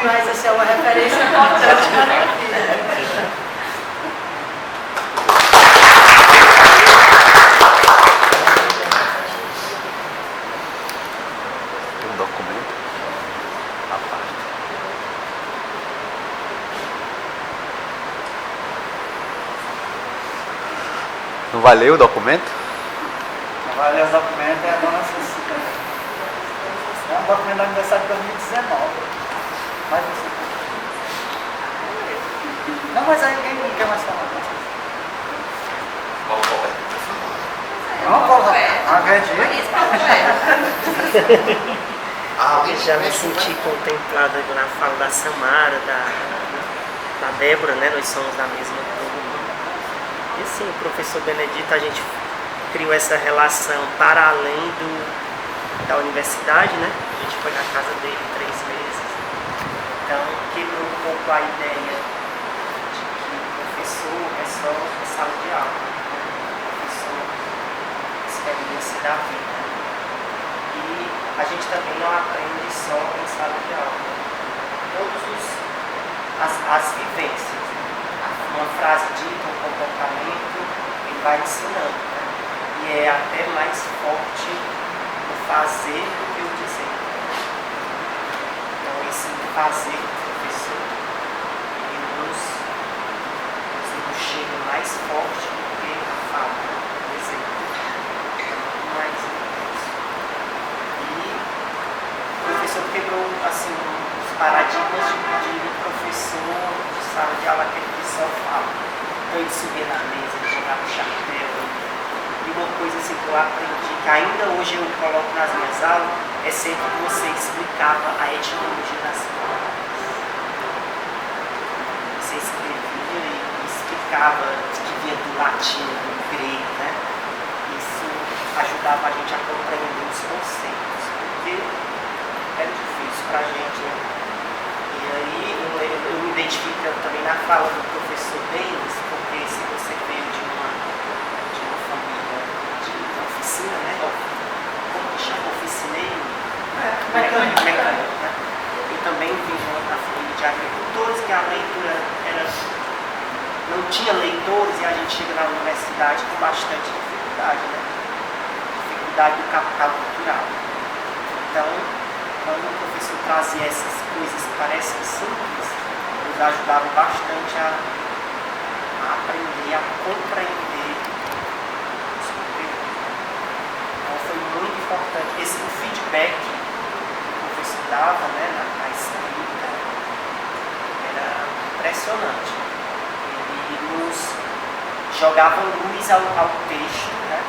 mas essa é uma referência importante para a minha vida. Um documento à parte. Não vai ler o documento? Não vai ler os documentos, é a dona Cecília. É um documento do aniversário de 2019. Mas você. Não, mas aí ninguém não quer mais falar. Vamos falar. Acredito. Eu já me senti contemplada na fala da Samara, da Débora, né? Nós somos da mesma turma. E sim, o professor Benedito, a gente criou essa relação para além da universidade, né? A gente foi na casa dele 3 meses. Então, quebrou um pouco a ideia de que o professor é só a sala de aula. O professor experiência da vida. E a gente também não aprende só em sala de aula. Todas as vivências. Uma frase dita, um comportamento, ele vai ensinando, né? E é até mais forte o fazer do que o dizer. Então esse fazer do professor, ele nos chega mais forte do que a fala, o dizer. Muito mais intenso. E o professor quebrou assim, os paradigmas de professor de sala de aula, aquele que só fala. Então ele subia na mesa, ele jogava o chapéu. E uma coisa assim que eu aprendi, que ainda hoje eu coloco nas minhas aulas, é sempre que você explicava a etimologia das palavras. Você escrevia e explicava que vinha do latim, do grego, né? Isso ajudava a gente a compreender os conceitos, porque era difícil pra gente, né? E aí eu me identifico também na fala do professor Denis, porque se você veio de uma família de oficina, né? Como que chama? Oficineiro? Mecânico, né? Eu também vim de uma família de agricultores, que a leitura não tinha leitores e a gente chega na universidade com bastante dificuldade, né? Dificuldade do capital cultural. Então, quando o professor trazia essas coisas que parecem simples, nos ajudava bastante a aprender, a compreender os conteúdos. Então foi muito importante. O feedback que o professor ajudava, né, na escrita, era impressionante. Ele nos jogava luz ao texto, né,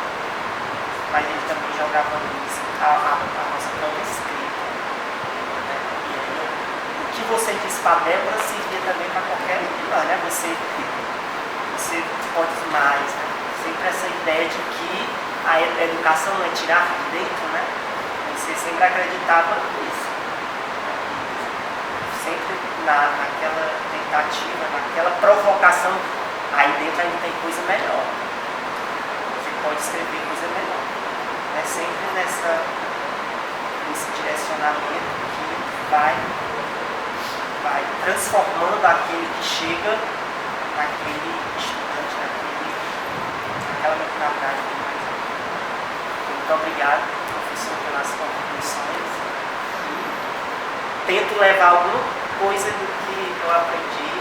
mas ele também jogava luz à nossa própria escrita. Né, e aí, o que você diz para Débora servia também para qualquer um, né? Você pode mais, né? Sempre essa ideia de que a educação não é tirar de dentro, né? Você sempre acreditava nisso. Sempre naquela tentativa, naquela provocação, aí dentro ainda tem coisa melhor. Você pode escrever coisa melhor. É sempre nesse direcionamento que vai transformando aquele que chega naquele estudante, naquela mentalidade que mais. Muito obrigado, professor, pelas contribuições. E tento levar alguma coisa do que eu aprendi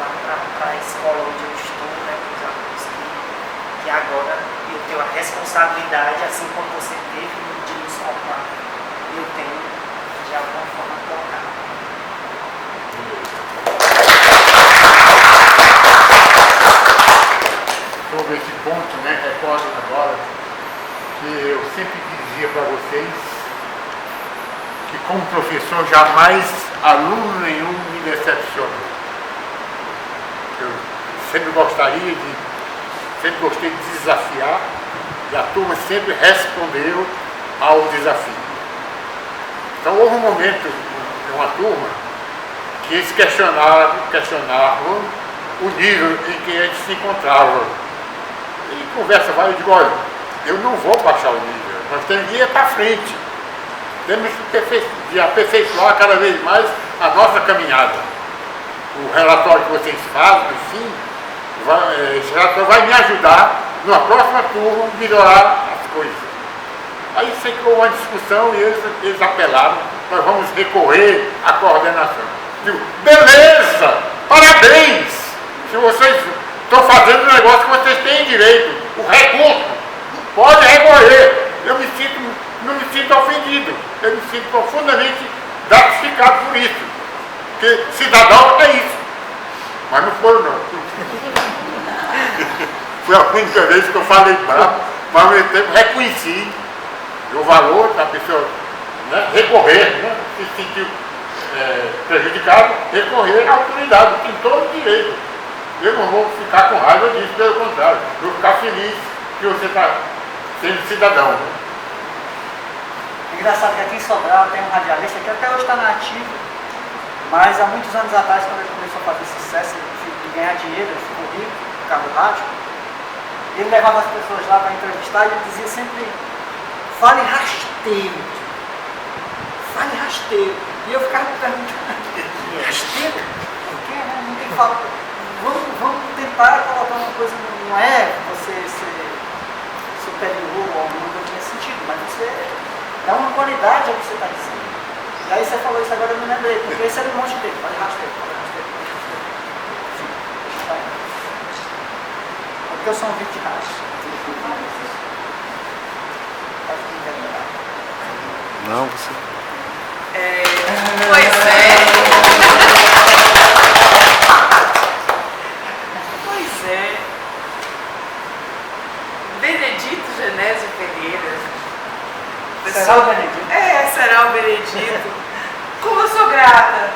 lá para a escola onde eu estou, né, com os alunos que agora eu tenho a responsabilidade, assim como você teve, de nos formar. Eu tenho, de alguma forma, colocar. Sobre esse ponto, né, recordo agora que eu sempre dizia para vocês que como professor jamais aluno nenhum me decepciona. Eu sempre gostei de desafiar e a turma sempre respondeu ao desafio. Então houve um momento em uma turma que eles questionavam o nível em que eles se encontravam. E conversa vai, eu digo, olha, eu não vou baixar o nível, nós temos que ir para frente. Temos que aperfeiçoar cada vez mais a nossa caminhada. O relatório que vocês fazem, enfim, esse relatório vai me ajudar, na próxima turma, a melhorar as coisas. Aí secou uma discussão e eles apelaram, nós vamos recorrer à coordenação. Digo, beleza, parabéns! Se vocês estão fazendo um negócio que vocês têm direito, o recurso, pode recorrer. Eu não me sinto ofendido, eu me sinto profundamente gratificado por isso. Porque cidadão é isso. Mas não foram não. Foi a única vez que eu falei bravo, mas ao mesmo tempo reconheci o valor da pessoa, né, recorrer, né, se sentiu prejudicado, recorrer à autoridade, tem todo o direito. Eu não vou ficar com raiva disso, pelo contrário, eu vou ficar feliz que você está sendo cidadão. Engraçado que aqui em Sobral tem um radialista que até hoje está na ativa, mas há muitos anos atrás, quando ele começou a fazer sucesso de ganhar dinheiro, ele ficou rico, por causa do rádio, ele levava as pessoas lá para entrevistar e ele dizia sempre, fale rasteiro. Fale rasteiro. E eu ficava me perguntando, rasteiro? Por quê? Não tem que falar. Vamos tentar colocar uma coisa, não é você ser superior ou alguma coisa nesse sentido, mas você dá uma qualidade ao que você está dizendo. E aí você falou isso agora, eu me lembrei, porque esse era o monte dele, fale rasteiro, fale rasteiro. Sim, vai. Porque eu sou um vídeo de rádio. Não, você. Pois é. Pois é. Benedito Genésio Pereira. Será o Benedito? Será o Benedito. Como eu sou grata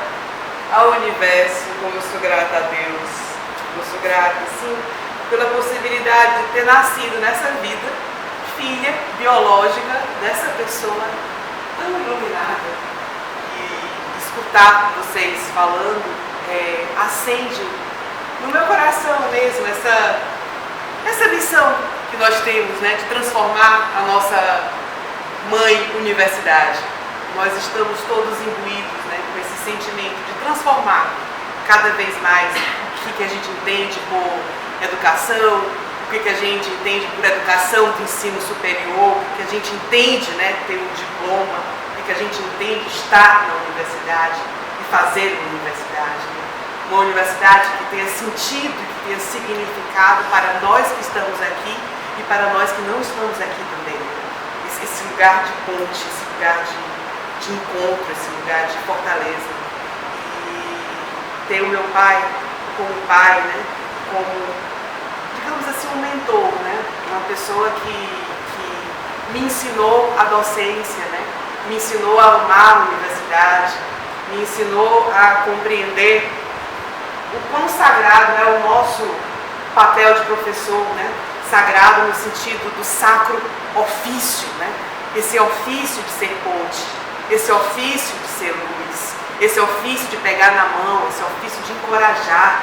ao universo, como eu sou grata a Deus, como eu sou grata, sim, pela possibilidade de ter nascido nessa vida, filha biológica dessa pessoa tão iluminada. E escutar vocês falando acende no meu coração mesmo essa missão que nós temos, né, de transformar a nossa mãe universidade. Nós estamos todos imbuídos, né, com esse sentimento de transformar cada vez mais o que a gente entende por educação, o que a gente entende por educação do ensino superior, o que a gente entende, né, ter um diploma, o que a gente entende estar na universidade e fazer uma universidade. Né? Uma universidade que tenha sentido, que tenha significado para nós que estamos aqui e para nós que não estamos aqui também. Esse lugar de ponte, esse lugar de encontro, esse lugar de fortaleza. E ter o meu pai como pai, né? Como, digamos assim, um mentor, né? Uma pessoa que me ensinou a docência, né? Me ensinou a amar a universidade, me ensinou a compreender o quão sagrado é o nosso papel de professor, né? Sagrado no sentido do sacro ofício, né? Esse ofício de ser ponte, esse ofício de ser luz, esse ofício de pegar na mão, esse ofício de encorajar,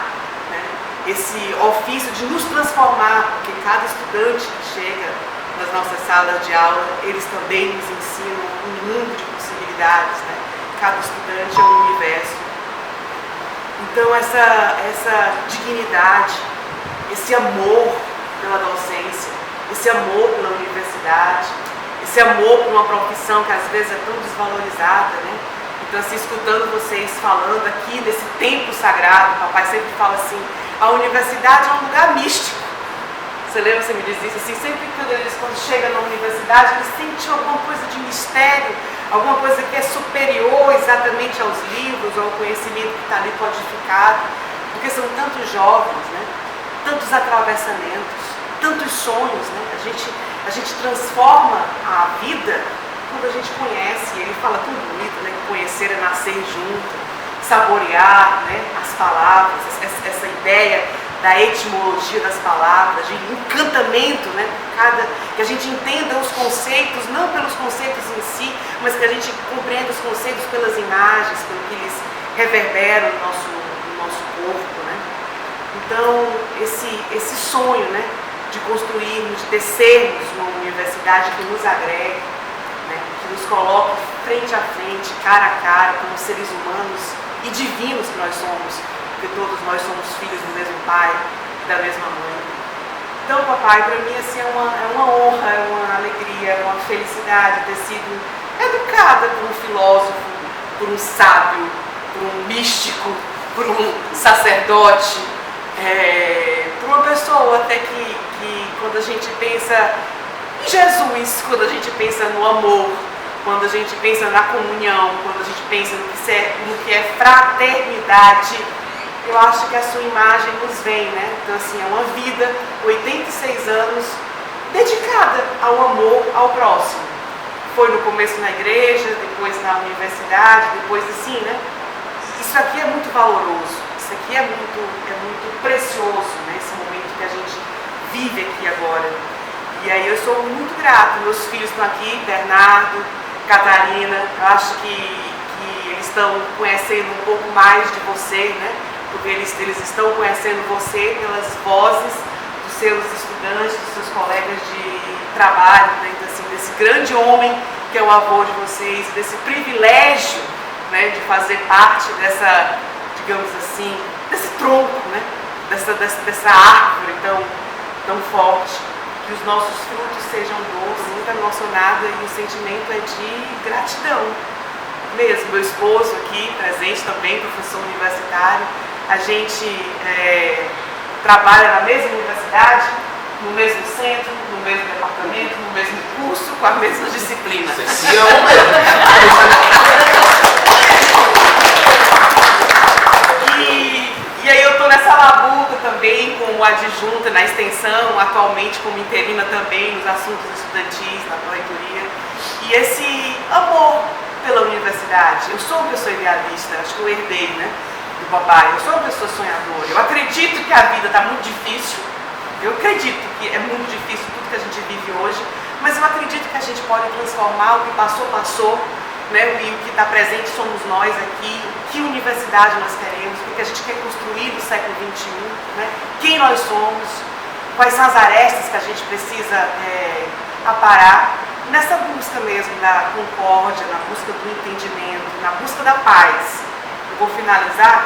né? Esse ofício de nos transformar, porque cada estudante que chega nas nossas salas de aula, eles também nos ensinam um mundo de possibilidades, né? Cada estudante é um universo. Então essa dignidade, esse amor pela docência, esse amor pela universidade, esse amor por uma profissão que às vezes é tão desvalorizada, né? Então, assim, escutando vocês falando aqui nesse tempo sagrado, o papai sempre fala assim, a universidade é um lugar místico. Você lembra, você me diz isso, assim, sempre que eles, quando chegam na universidade, eles sentem alguma coisa de mistério, alguma coisa que é superior exatamente aos livros, ao conhecimento que está ali codificado, porque são tantos jovens, né? Tantos atravessamentos, tantos sonhos, né? A gente transforma a vida quando a gente conhece, e ele fala tão bonito, né? Que conhecer é nascer junto, saborear, né? As palavras, essa ideia da etimologia das palavras, de encantamento, né? Que a gente entenda os conceitos, não pelos conceitos em si, mas que a gente compreenda os conceitos pelas imagens, pelo que eles reverberam no nosso corpo, né? Então, esse sonho, né? De construirmos, de tecermos uma universidade que nos agregue, né? Que nos coloque frente a frente, cara a cara, como seres humanos e divinos que nós somos, porque todos nós somos filhos do mesmo pai, da mesma mãe. Então, papai, para mim assim, é uma honra, é uma alegria, é uma felicidade ter sido educada por um filósofo, por um sábio, por um místico, por um sacerdote, por uma pessoa até que quando a gente pensa em Jesus, quando a gente pensa no amor, quando a gente pensa na comunhão, quando a gente pensa no que é fraternidade, eu acho que a sua imagem nos vem, né? Então, assim, é uma vida, 86 anos, dedicada ao amor ao próximo. Foi no começo na igreja, depois na universidade, depois assim, né? Isso aqui é muito valoroso, isso aqui é muito precioso, né? Esse momento que a gente vive aqui agora. E aí eu sou muito grata, meus filhos estão aqui, Bernardo, Catarina, eu acho que eles estão conhecendo um pouco mais de você, né? Porque eles estão conhecendo você pelas vozes dos seus estudantes, dos seus colegas de trabalho, né? Então, assim, desse grande homem que é o avô de vocês, desse privilégio, né? De fazer parte dessa, digamos assim, desse tronco, né? Dessa árvore tão forte, que os nossos frutos sejam doces, muito emocionada, e o sentimento é de gratidão mesmo. Meu esposo aqui, presente também, professor universitário, a gente trabalha na mesma universidade, no mesmo centro, no mesmo departamento, no mesmo curso, com a mesma disciplina. Se amam mesmo. E aí eu estou nessa labuta também como adjunta na extensão, atualmente como interina também nos assuntos estudantis, na pró-reitoria. E esse amor pela universidade. Eu sou uma pessoa idealista, acho que eu herdei, né, do papai. Eu sou uma pessoa sonhadora. Eu acredito que a vida está muito difícil. Eu acredito que é muito difícil tudo que a gente vive hoje, mas eu acredito que a gente pode transformar o que passou, passou, né, e o que está presente somos nós aqui, que universidade nós queremos, o que a gente quer construir no século XXI, né, quem nós somos, quais são as arestas que a gente precisa aparar, nessa busca mesmo da concórdia, na busca do entendimento, na busca da paz. Eu vou finalizar,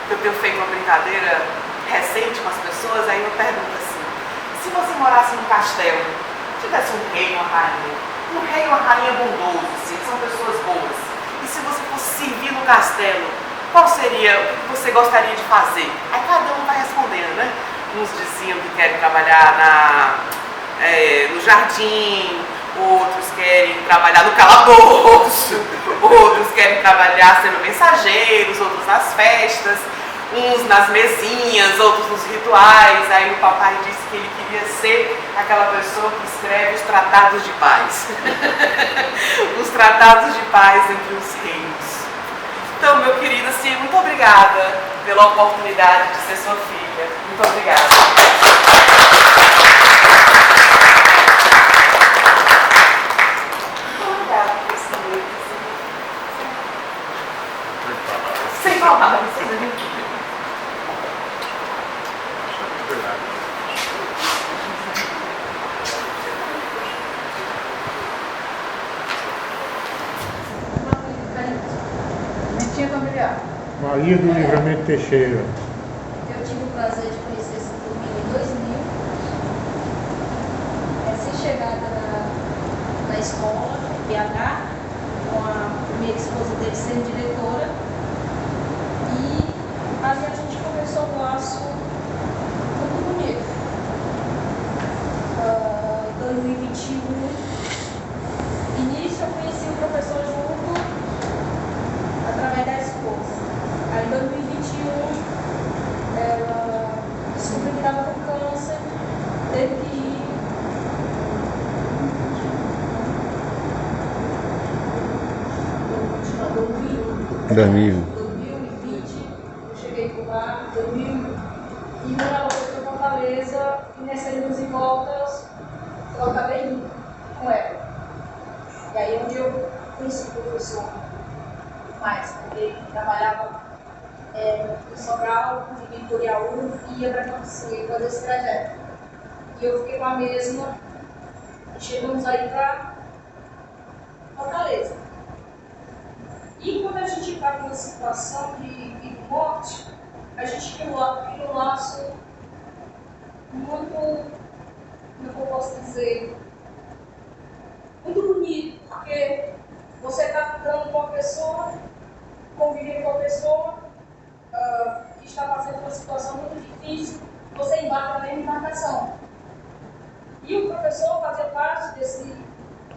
eu tenho feito uma brincadeira recente com as pessoas, aí eu pergunto assim, se você morasse num castelo, tivesse um rei e uma rei e uma rainha bondosos, assim, são pessoas boas, e se você fosse servir no castelo, qual seria, o que você gostaria de fazer? Aí cada um vai respondendo, né? Uns diziam que querem trabalhar no jardim, outros querem trabalhar no calabouço, outros querem trabalhar sendo mensageiros, outros nas festas, uns nas mesinhas, outros nos rituais. Aí o papai disse que ele queria ser aquela pessoa que escreve os tratados de paz. Os tratados de paz entre os reinos. Então, meu querido, assim, muito obrigada pela oportunidade de ser sua filha. Muito obrigada. Sem palavras. Maria do Livramento Teixeira. Eu tive o prazer de conhecer esse turminho em 2000. Recém-chegada na escola, em BH, com a primeira esposa dele sendo diretora. E ali a gente começou um laço muito bonito. Em 2021, início eu conheci o professor junto através da esposa. Aí em 2021, ela descobriu que estava com câncer, teve que ir. Em 2020, eu cheguei por lá, em 2001 ela foi para Fortaleza, e nessas idas e voltas, eu acabei indo com ela. E aí onde eu conheci o professor mais, porque ele trabalhava em Sobral, em Vitoriaú, e ia para Campinas fazer esse trajeto. E eu fiquei com a mesma, e chegamos aí para Fortaleza. E quando a gente está numa situação de vida e morte, a gente cria um laço muito, como eu posso dizer, muito bonito, porque você está lidando com a pessoa, convivendo com a pessoa, que está passando por uma situação muito difícil, você embarca na mesma embarcação. E o professor fazia parte desse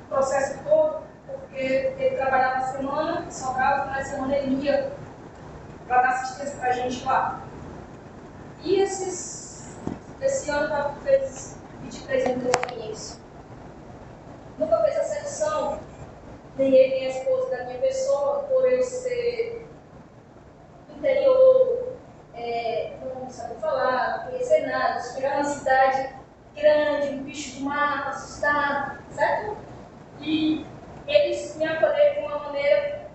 processo todo, porque ele trabalhava na semana, Sobral, na semana ele ia para dar assistência para a gente lá. E esse ano fez 23 anos que eu conheço. Nunca fez acepção, nem ele nem a esposa da minha pessoa, por eu ser interior, não saber falar, não conhecer nada, chegar numa cidade grande, um bicho do mar, assustado, certo? E eles me acolheram de uma maneira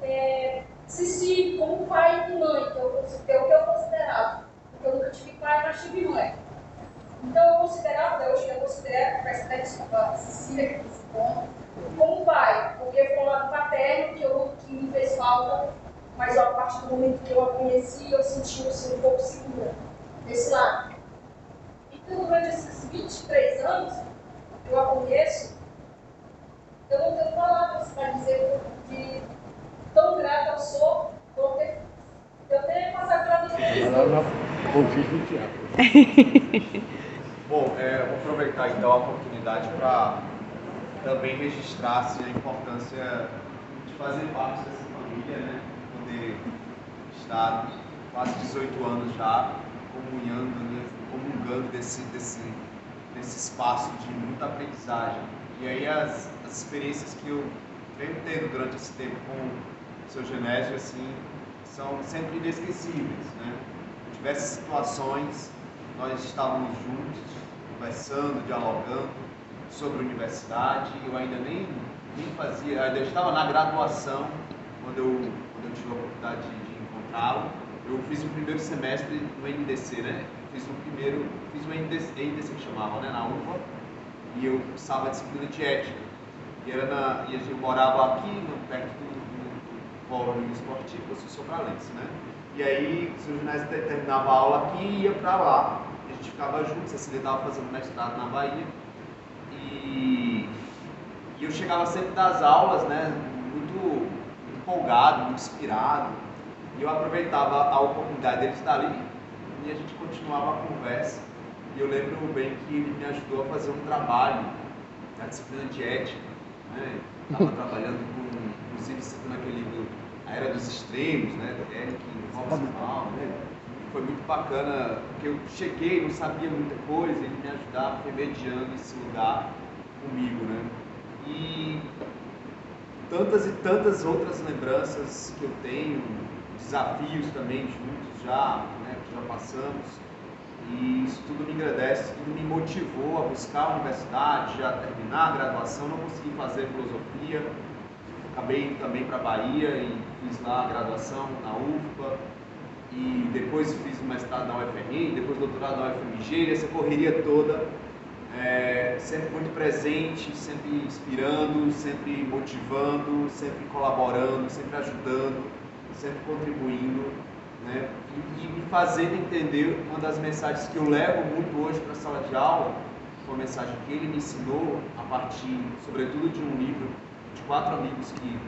sensível, como pai e mãe, que é o que eu considerava. Porque eu nunca tive pai, mas tive mãe. Então eu considerava, hoje eu considero, peço até desculpa a Cecília que disse como pai, porque foi um lado paterno que me fez falta, mas a partir do momento que eu a conheci, eu senti um pouco segura desse lado. Então durante esses 23 anos que eu a conheço, eu não tenho palavras para dizer de tão grata eu sou por eu ter passado pela vida. Bom, vou aproveitar então a oportunidade para também registrar assim, a importância de fazer parte dessa família, né? Poder estar quase 18 anos já comungando desse espaço de muita aprendizagem. E aí as experiências que eu venho tendo durante esse tempo com o seu Genésio assim, são sempre inesquecíveis, né? Em diversas situações nós estávamos juntos, conversando, dialogando sobre a universidade. Eu ainda nem fazia, ainda estava na graduação quando eu tive a oportunidade de encontrá-lo. Eu fiz o primeiro semestre no NDC, né? Fiz o NDC que chamavam, né? Na UFA, e eu cursava a disciplina de ética. E eu morava aqui, perto do polo esportivo, eu sou sobralense, né? E aí o seu Genésio terminava a aula aqui e ia para lá. A gente ficava juntos, assim, ele estava fazendo mestrado na Bahia. E eu chegava sempre das aulas, né? Muito empolgado, muito inspirado. E eu aproveitava a oportunidade dele estar ali e a gente continuava a conversa. E eu lembro bem que ele me ajudou a fazer um trabalho na disciplina de ética, né? Estava trabalhando com inclusive citando aquele livro A Era dos Extremos, né, do Eric Hobsbawm, né? Foi muito bacana, porque eu cheguei, não sabia muita coisa, ele me ajudava remediando esse lugar comigo, né? E tantas outras lembranças que eu tenho, desafios também juntos já, né, que já passamos. E isso tudo me engrandece, isso tudo me motivou a buscar a universidade, a terminar a graduação. Não consegui fazer filosofia, acabei indo também para a Bahia e fiz lá a graduação na UFPA. E depois fiz o mestrado na UFRN, depois doutorado na UFMG, essa correria toda, sempre muito presente, sempre inspirando, sempre motivando, sempre colaborando, sempre ajudando, sempre contribuindo, né? E me fazendo entender uma das mensagens que eu levo muito hoje para a sala de aula, uma mensagem que ele me ensinou a partir, sobretudo, de um livro de 4 amigos que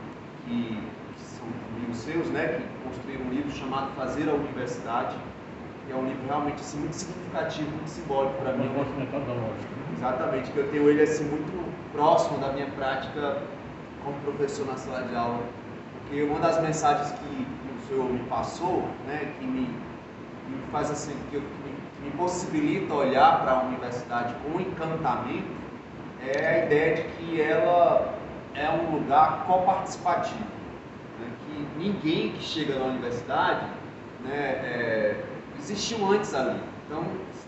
são amigos seus, né, que construíram um livro chamado Fazer a Universidade, que é um livro realmente assim, muito significativo, muito simbólico para mim. Exatamente, que eu tenho ele assim, muito próximo da minha prática como professor na sala de aula. Porque uma das mensagens que o Senhor me passou, né, que me faz assim, que me possibilita olhar para a universidade com encantamento, é a ideia de que ela é um lugar coparticipativo, né, que ninguém que chega na universidade, né, existiu antes ali. Então,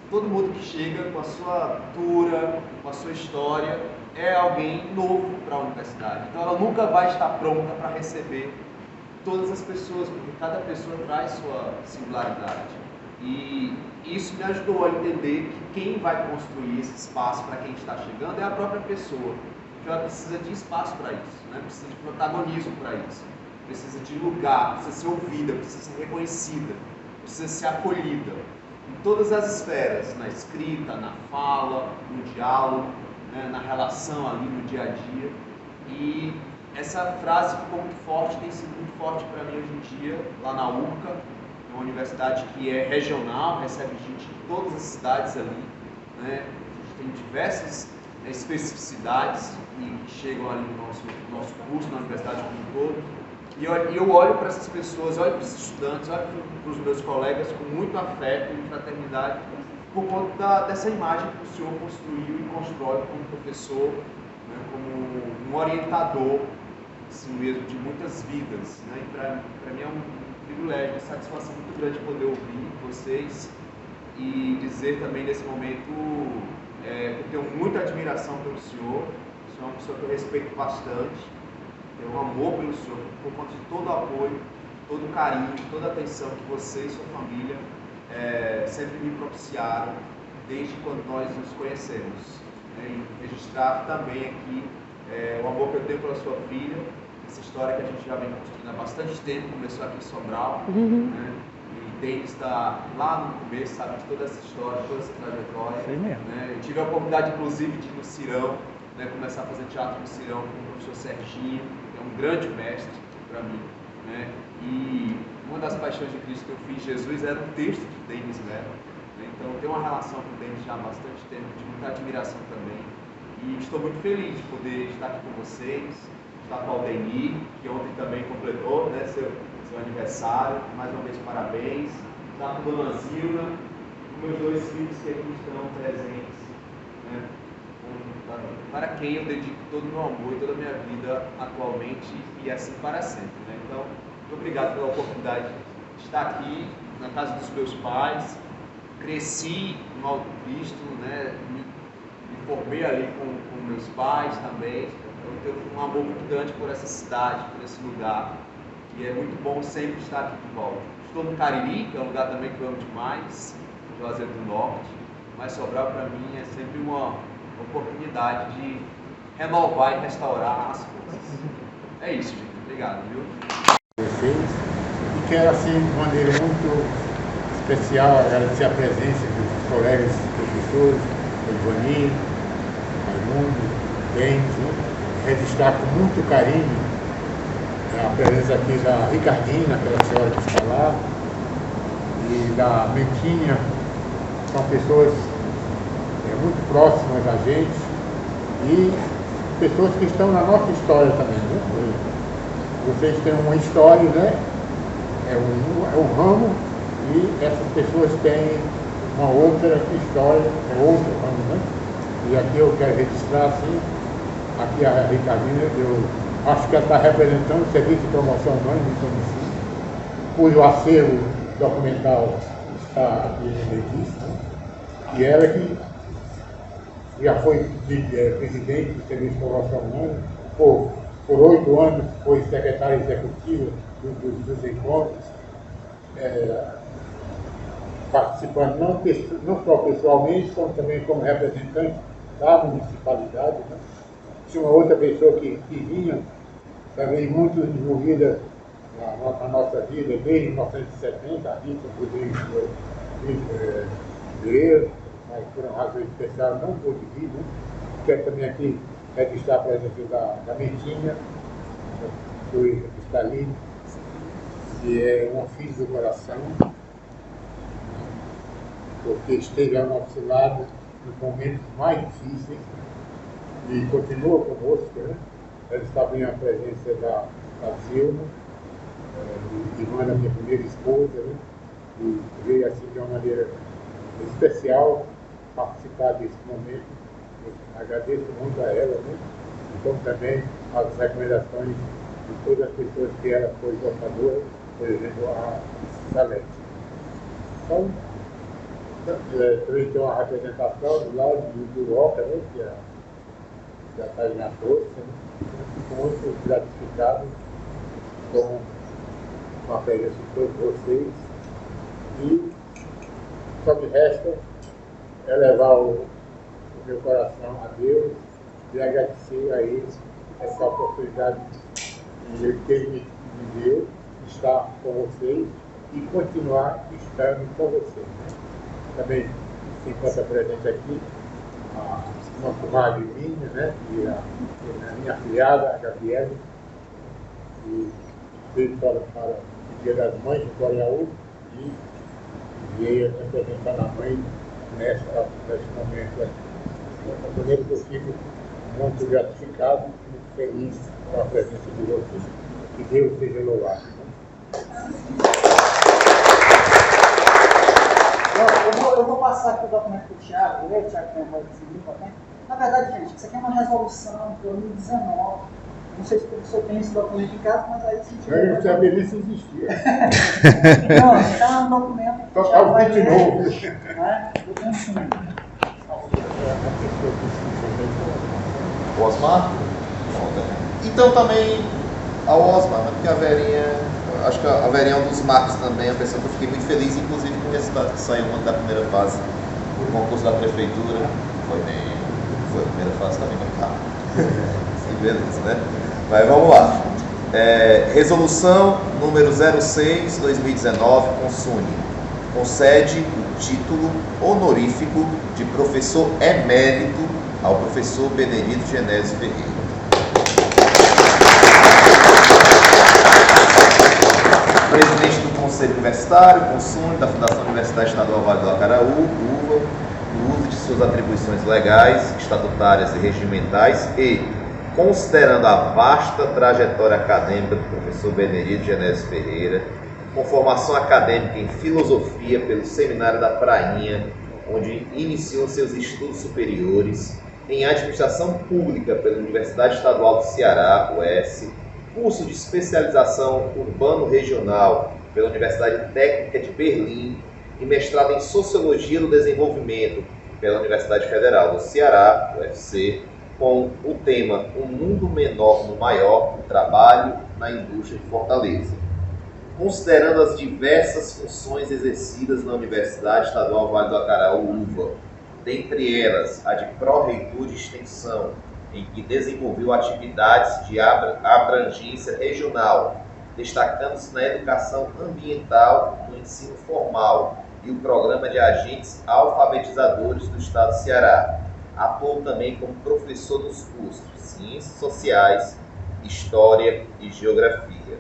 todo mundo que chega com a sua cultura, com a sua história, é alguém novo para a universidade. Então, ela nunca vai estar pronta para receber todas as pessoas, porque cada pessoa traz sua singularidade. E isso me ajudou a entender que quem vai construir esse espaço para quem está chegando é a própria pessoa, que ela precisa de espaço para isso, né? Precisa de protagonismo para isso, precisa de lugar, precisa ser ouvida, precisa ser reconhecida, precisa ser acolhida em todas as esferas, na escrita, na fala, no diálogo, né? Na relação ali no dia a dia. E essa frase ficou muito forte, tem sido muito forte para mim hoje em dia, lá na URCA, uma universidade que é regional, recebe gente de todas as cidades ali, né? A gente tem diversas especificidades que chegam ali no nosso curso, na universidade como um todo. E eu olho para essas pessoas, olho para os estudantes, olho para os meus colegas com muito afeto e fraternidade por conta dessa imagem que o Senhor construiu e constrói como professor, né, como um orientador, assim mesmo, de muitas vidas, né? E para mim é um privilégio, uma satisfação muito grande poder ouvir vocês e dizer também nesse momento que eu tenho muita admiração pelo Senhor. O Senhor é uma pessoa que eu respeito bastante, tenho um amor pelo Senhor, por conta de todo o apoio, todo o carinho, toda a atenção que você e sua família sempre me propiciaram desde quando nós nos conhecemos. E registrar também aqui o amor que eu tenho pela sua filha, essa história que a gente já vem construindo há bastante tempo, começou aqui em Sobral, né? E Denis está lá no começo, sabe, de toda essa história, toda essa trajetória. Né? Eu tive a oportunidade, inclusive, de ir no Cirão, né? Começar a fazer teatro no Cirão com o professor Serginho, que é um grande mestre para mim. Né? E uma das paixões de Cristo que eu fiz, Jesus, era um texto de Denis Mello. Né? Então eu tenho uma relação com o Denis já há bastante tempo, de muita admiração também. E estou muito feliz de poder estar aqui com vocês, estar com o Aldenir, que ontem também completou, né, seu aniversário. Mais uma vez, parabéns. Estar com a Dona Zilda, com meus 2 filhos que aqui estão presentes, né, para quem eu dedico todo o meu amor e toda a minha vida atualmente e assim para sempre. Né? Então, muito obrigado pela oportunidade de estar aqui na casa dos meus pais. Cresci no Alto Cristo, né? Me formei ali com meus pais também. Eu tenho um amor muito grande por essa cidade, por esse lugar. E é muito bom sempre estar aqui de volta. Estou no Cariri, que é um lugar também que eu amo demais, Juazeiro do Norte. Mas Sobral, para mim, é sempre uma oportunidade de renovar e restaurar as coisas. É isso, gente. Obrigado, viu? E quero, assim, de maneira muito especial, agradecer a presença dos colegas professores, Ivani, Raimundo, Denis, registrar com muito carinho a presença aqui da Ricardina, aquela senhora que está lá, e da Mentinha, são pessoas muito próximas a gente e pessoas que estão na nossa história também, né? vocês têm uma história, né? É um ramo, e essas pessoas têm uma outra história, é outro ramo, né? E aqui eu quero registrar, assim, aqui a Ricardina, eu acho que ela está representando o Serviço de Promoção Humana do município, cujo acervo documental está aqui no registro, né? E ela que já foi presidente do Serviço de Promoção Humana, por 8 anos foi secretária executiva dos encontros, participando não só pessoalmente, como também como representante da municipalidade, né? Tinha uma outra pessoa que vinha também muito envolvida na nossa vida, desde 1970, a Rita Rodrigues Pereira, mas por uma razão especial não pôde vir, né? Quero também aqui registrar a presença da Metinha, que está ali, que é uma filha do coração, porque esteve ao nosso lado nos momentos mais difíceis e continua conosco, né? Ela estava em a presença da Zilma, irmã da minha primeira esposa, né? E veio assim de uma maneira especial participar desse momento. Eu agradeço muito a ela, né? Então também as recomendações de todas as pessoas que ela foi gostadora, por exemplo, a Salete. Então, também tem uma representação do lado do Oca, né? Que já está aí na força, né? Fico muito gratificado com a presença de todos vocês. E só me resta elevar o meu coração a Deus e agradecer a Ele essa oportunidade que Ele me deu de estar com vocês e continuar estando com vocês. Também se encontra presente aqui uma comadre minha, né? E a minha filhada, a Gabriela, que veio para o Dia das Mães de Coreaú e veio representar a mãe nesse momento. Primeiro que eu fico muito gratificado e muito feliz com a presença de vocês. Que Deus seja louvado. Eu vou passar aqui o documento para o Thiago, o Thiago tem uma coisa. Na verdade, gente, isso aqui é uma resolução de 2019. Não sei se o professor tem esse documento em casa, mas aí se tiver. Eu não sabia nem se existia. Não, está um documento que o Thiago vai ler. Né? Eu tenho Osmar? Então também a Osmar, né? Porque a Verinha, acho que a Verinha é um dos marcos também, a pessoa que eu fiquei muito feliz, inclusive com o resultado que saiu quando da primeira fase do concurso da prefeitura. Foi a primeira fase também, mas tá. Sim, beleza, né? Mas vamos lá. Resolução número 06/2019, Consune. Concede o título honorífico de professor emérito ao professor Benedito Genésio Ferreira. Presidente do Conselho Universitário, Consune, da Fundação Universidade Estadual Vale do Acaraú, UVA, no uso de suas atribuições legais, estatutárias e regimentais e, considerando a vasta trajetória acadêmica do professor Benedito Genésio Ferreira, com formação acadêmica em filosofia pelo Seminário da Prainha, onde iniciou seus estudos superiores, em administração pública pela Universidade Estadual do Ceará, UES, curso de especialização urbano-regional pela Universidade Técnica de Berlim e mestrado em Sociologia do Desenvolvimento pela Universidade Federal do Ceará, UFC, com o tema Um Mundo Menor no Maior, o Trabalho na Indústria de Fortaleza. Considerando as diversas funções exercidas na Universidade Estadual Vale do Acaraú, UVA, dentre elas a de pró-reitor de extensão, em que desenvolveu atividades de abrangência regional, destacando-se na educação ambiental no ensino formal e o programa de agentes alfabetizadores do Estado do Ceará. Atuou também como professor nos cursos de Ciências Sociais, História e Geografia.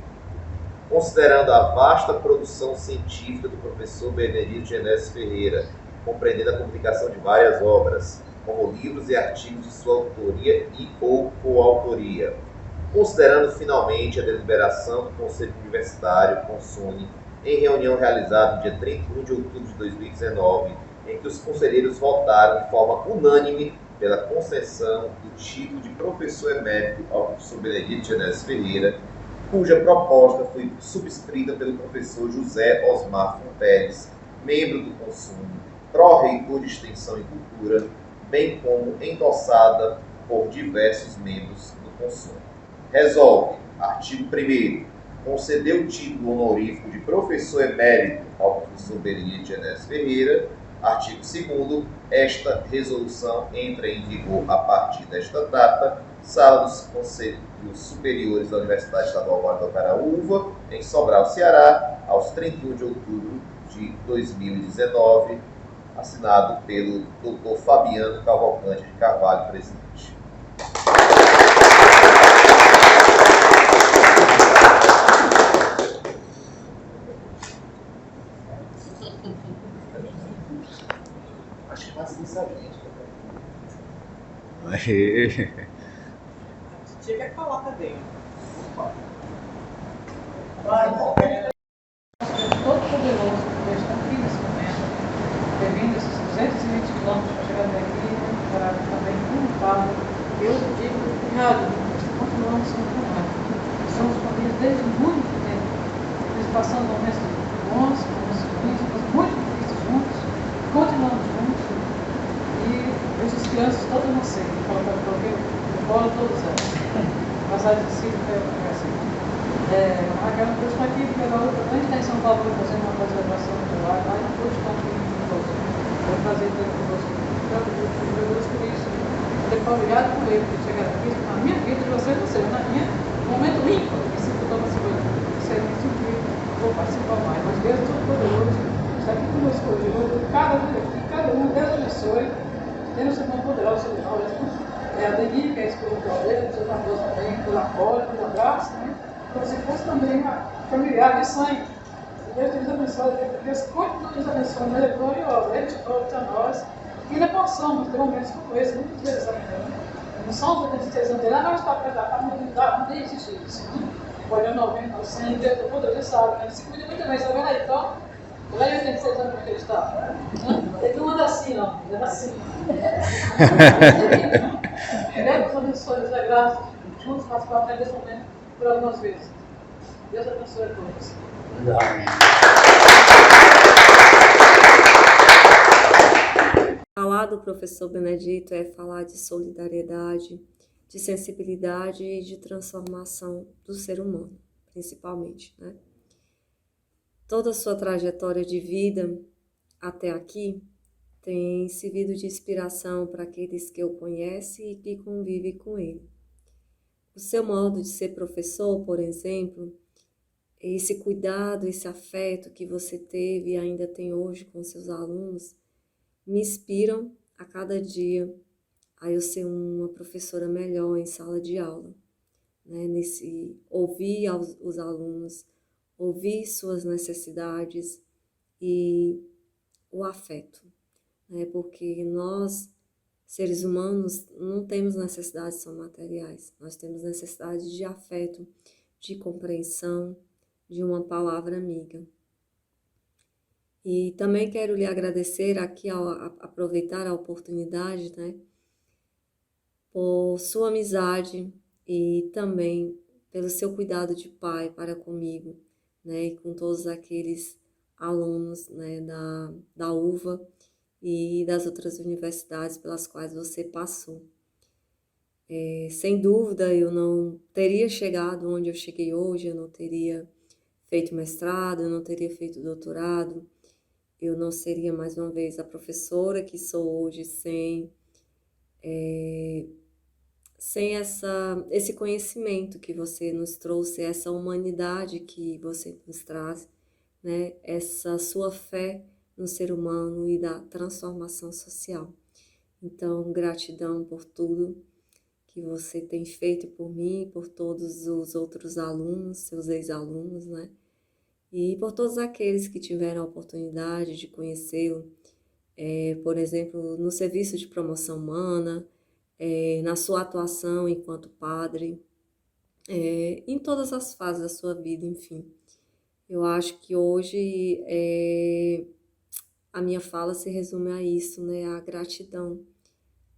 Considerando a vasta produção científica do professor Benedito Genésio Ferreira, compreendendo a publicação de várias obras, como livros e artigos de sua autoria e ou coautoria, considerando finalmente a deliberação do Conselho Universitário Consune em reunião realizada no dia 31 de outubro de 2019, em que os conselheiros votaram de forma unânime pela concessão do título de professor emérito ao professor Benedito Genésio Ferreira, cuja proposta foi subscrita pelo professor José Osmar Fonteles, membro do Consune, pró-reitor de Extensão e Cultura, bem como endossada por diversos membros do Consune. Resolve, artigo 1º, conceder o título honorífico de professor emérito ao professor Benedito Genésio Ferreira. Artigo 2º, esta resolução entra em vigor a partir desta data. Sala dos Conselhos Superiores da Universidade Estadual Vale do Araúva, em Sobral, Ceará, aos 31 de outubro de 2019, assinado pelo Dr. Fabiano Cavalcante de Carvalho, presidente. Acho que passa disso a gente. Tinha que falar também. Todo poderoso que Deus está aqui nesse momento, bebendo esses 220 quilômetros para chegar até aqui, para também culpado. Eu digo, obrigado, continuamos sendo culpados. Somos família desde muito tempo. Nós passamos momentos bons, momentos ruins, muito difíceis juntos, continuamos juntos. E essas crianças todas não sei, eu colo todas elas. Apesar de si, assim. Aquela pessoa está aqui, pela outra, a gente está em São Paulo fazendo uma preservação do ar, lá e todos estão aqui conosco. Vou fazer tudo conosco. Tanto dos jogadores por isso. Depois, obrigado por ele, por chegar aqui. Na minha vida, de vocês, não sei, na minha, momento ímpar, que se for uma segunda, você não sentir, vou participar mais. Mas Deus é todo poderoso, está aqui conosco hoje. Eu vou cada um aqui, cada um, Deus abençoe. Deus é bom poderoso sobre nós. A Denise, que é a esposa do Aldeia, do seu Cardoso também, pelo apoio, pelo abraço, né? Como se fosse também uma familiar de sangue. Deus nos abençoe, Deus continue nos abençoando, Ele é glorioso, Ele escolhe a nós, que ainda possamos ter momentos como esse, muitas vezes ainda. Não são os tristezas dele, nós está para dar, não tem existir isso. Olhando ao vento, ao sangue, Deus é poderoso, sabe, ele se cuida muito bem, está vendo aí, então? Olha aí, 86 anos que ele está. Ele não anda assim, não, ele anda assim. Deus nos abençoe, Deus é graça, juntos faz parte desse momento por algumas vezes. Deus abençoe a todos. Falar do professor Benedito é falar de solidariedade, de sensibilidade e de transformação do ser humano, principalmente, né? Toda a sua trajetória de vida até aqui tem servido de inspiração para aqueles que o conhecem e que convivem com ele. O seu modo de ser professor, por exemplo, esse cuidado, esse afeto que você teve e ainda tem hoje com seus alunos, me inspiram a cada dia a eu ser uma professora melhor em sala de aula, né? Nesse ouvir os alunos, ouvir suas necessidades e o afeto, né? Porque nós, seres humanos, não temos necessidades só materiais, nós temos necessidades de afeto, de compreensão, de uma palavra amiga. E também quero lhe agradecer aqui, ao aproveitar a oportunidade, né, por sua amizade e também pelo seu cuidado de pai para comigo, né, e com todos aqueles alunos, né, da UVA e das outras universidades pelas quais você passou. Sem dúvida, eu não teria chegado onde eu cheguei hoje, eu não teria feito mestrado, eu não teria feito doutorado, eu não seria mais uma vez a professora que sou hoje sem esse conhecimento que você nos trouxe, essa humanidade que você nos traz, né? Essa sua fé no ser humano e da transformação social. Então, gratidão por tudo que você tem feito por mim, por todos os outros alunos, seus ex-alunos, né? E por todos aqueles que tiveram a oportunidade de conhecê-lo, por exemplo, no serviço de promoção humana, na sua atuação enquanto padre, em todas as fases da sua vida, enfim. Eu acho que hoje a minha fala se resume a isso, né? A gratidão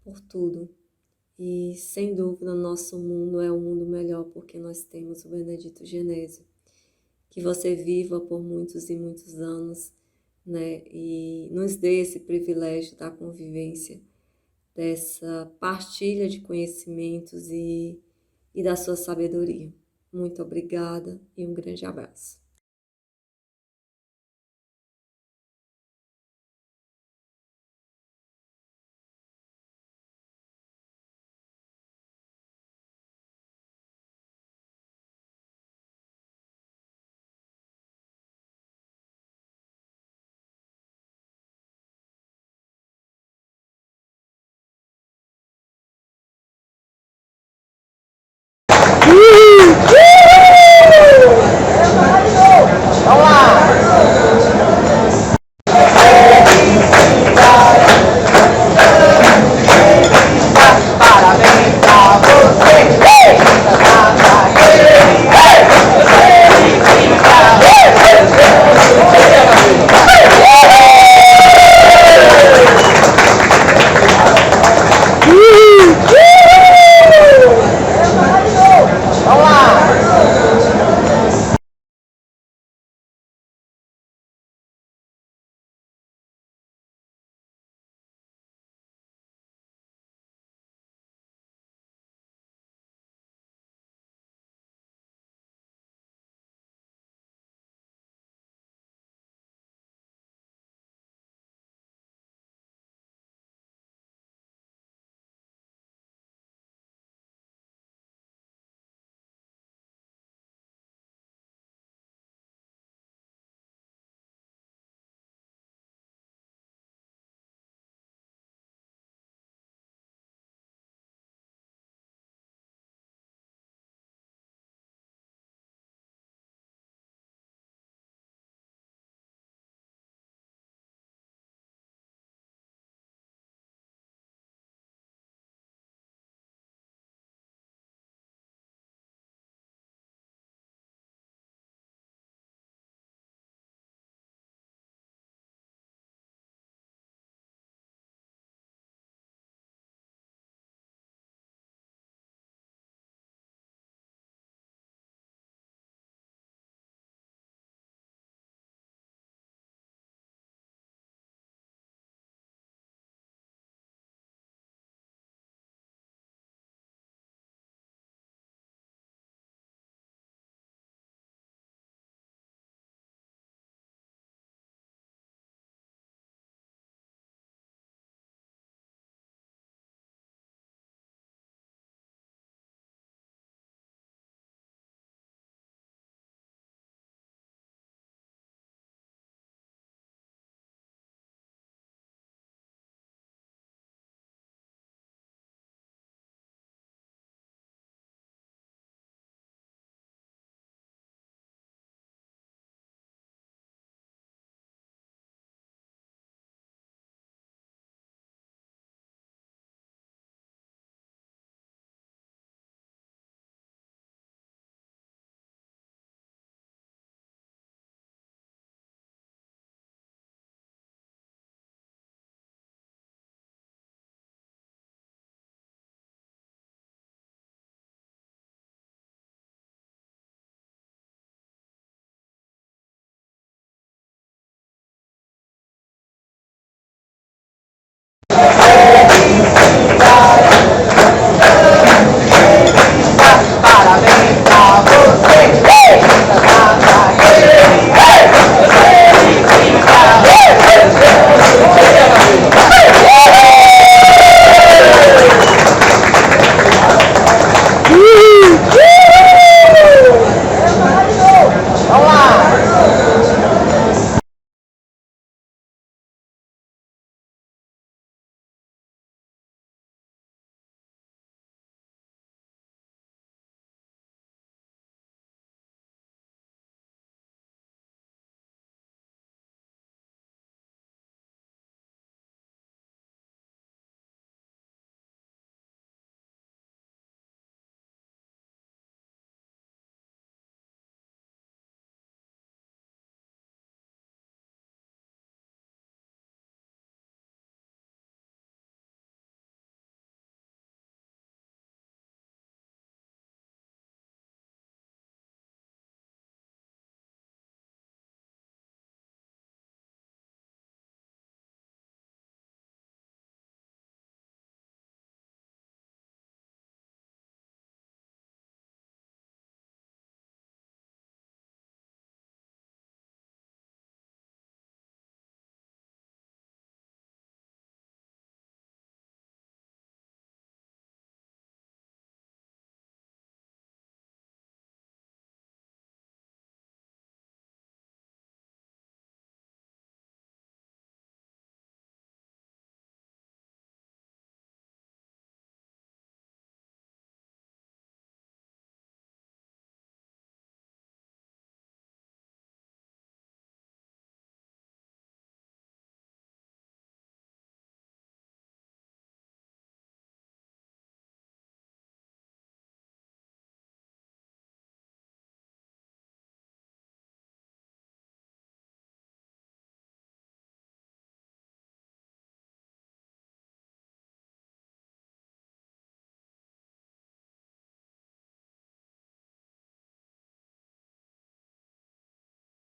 por tudo. E, sem dúvida, nosso mundo é um mundo melhor porque nós temos o Benedito Genésio. Que você viva por muitos e muitos anos, né? E nos dê esse privilégio da convivência, dessa partilha de conhecimentos e da sua sabedoria. Muito obrigada e um grande abraço.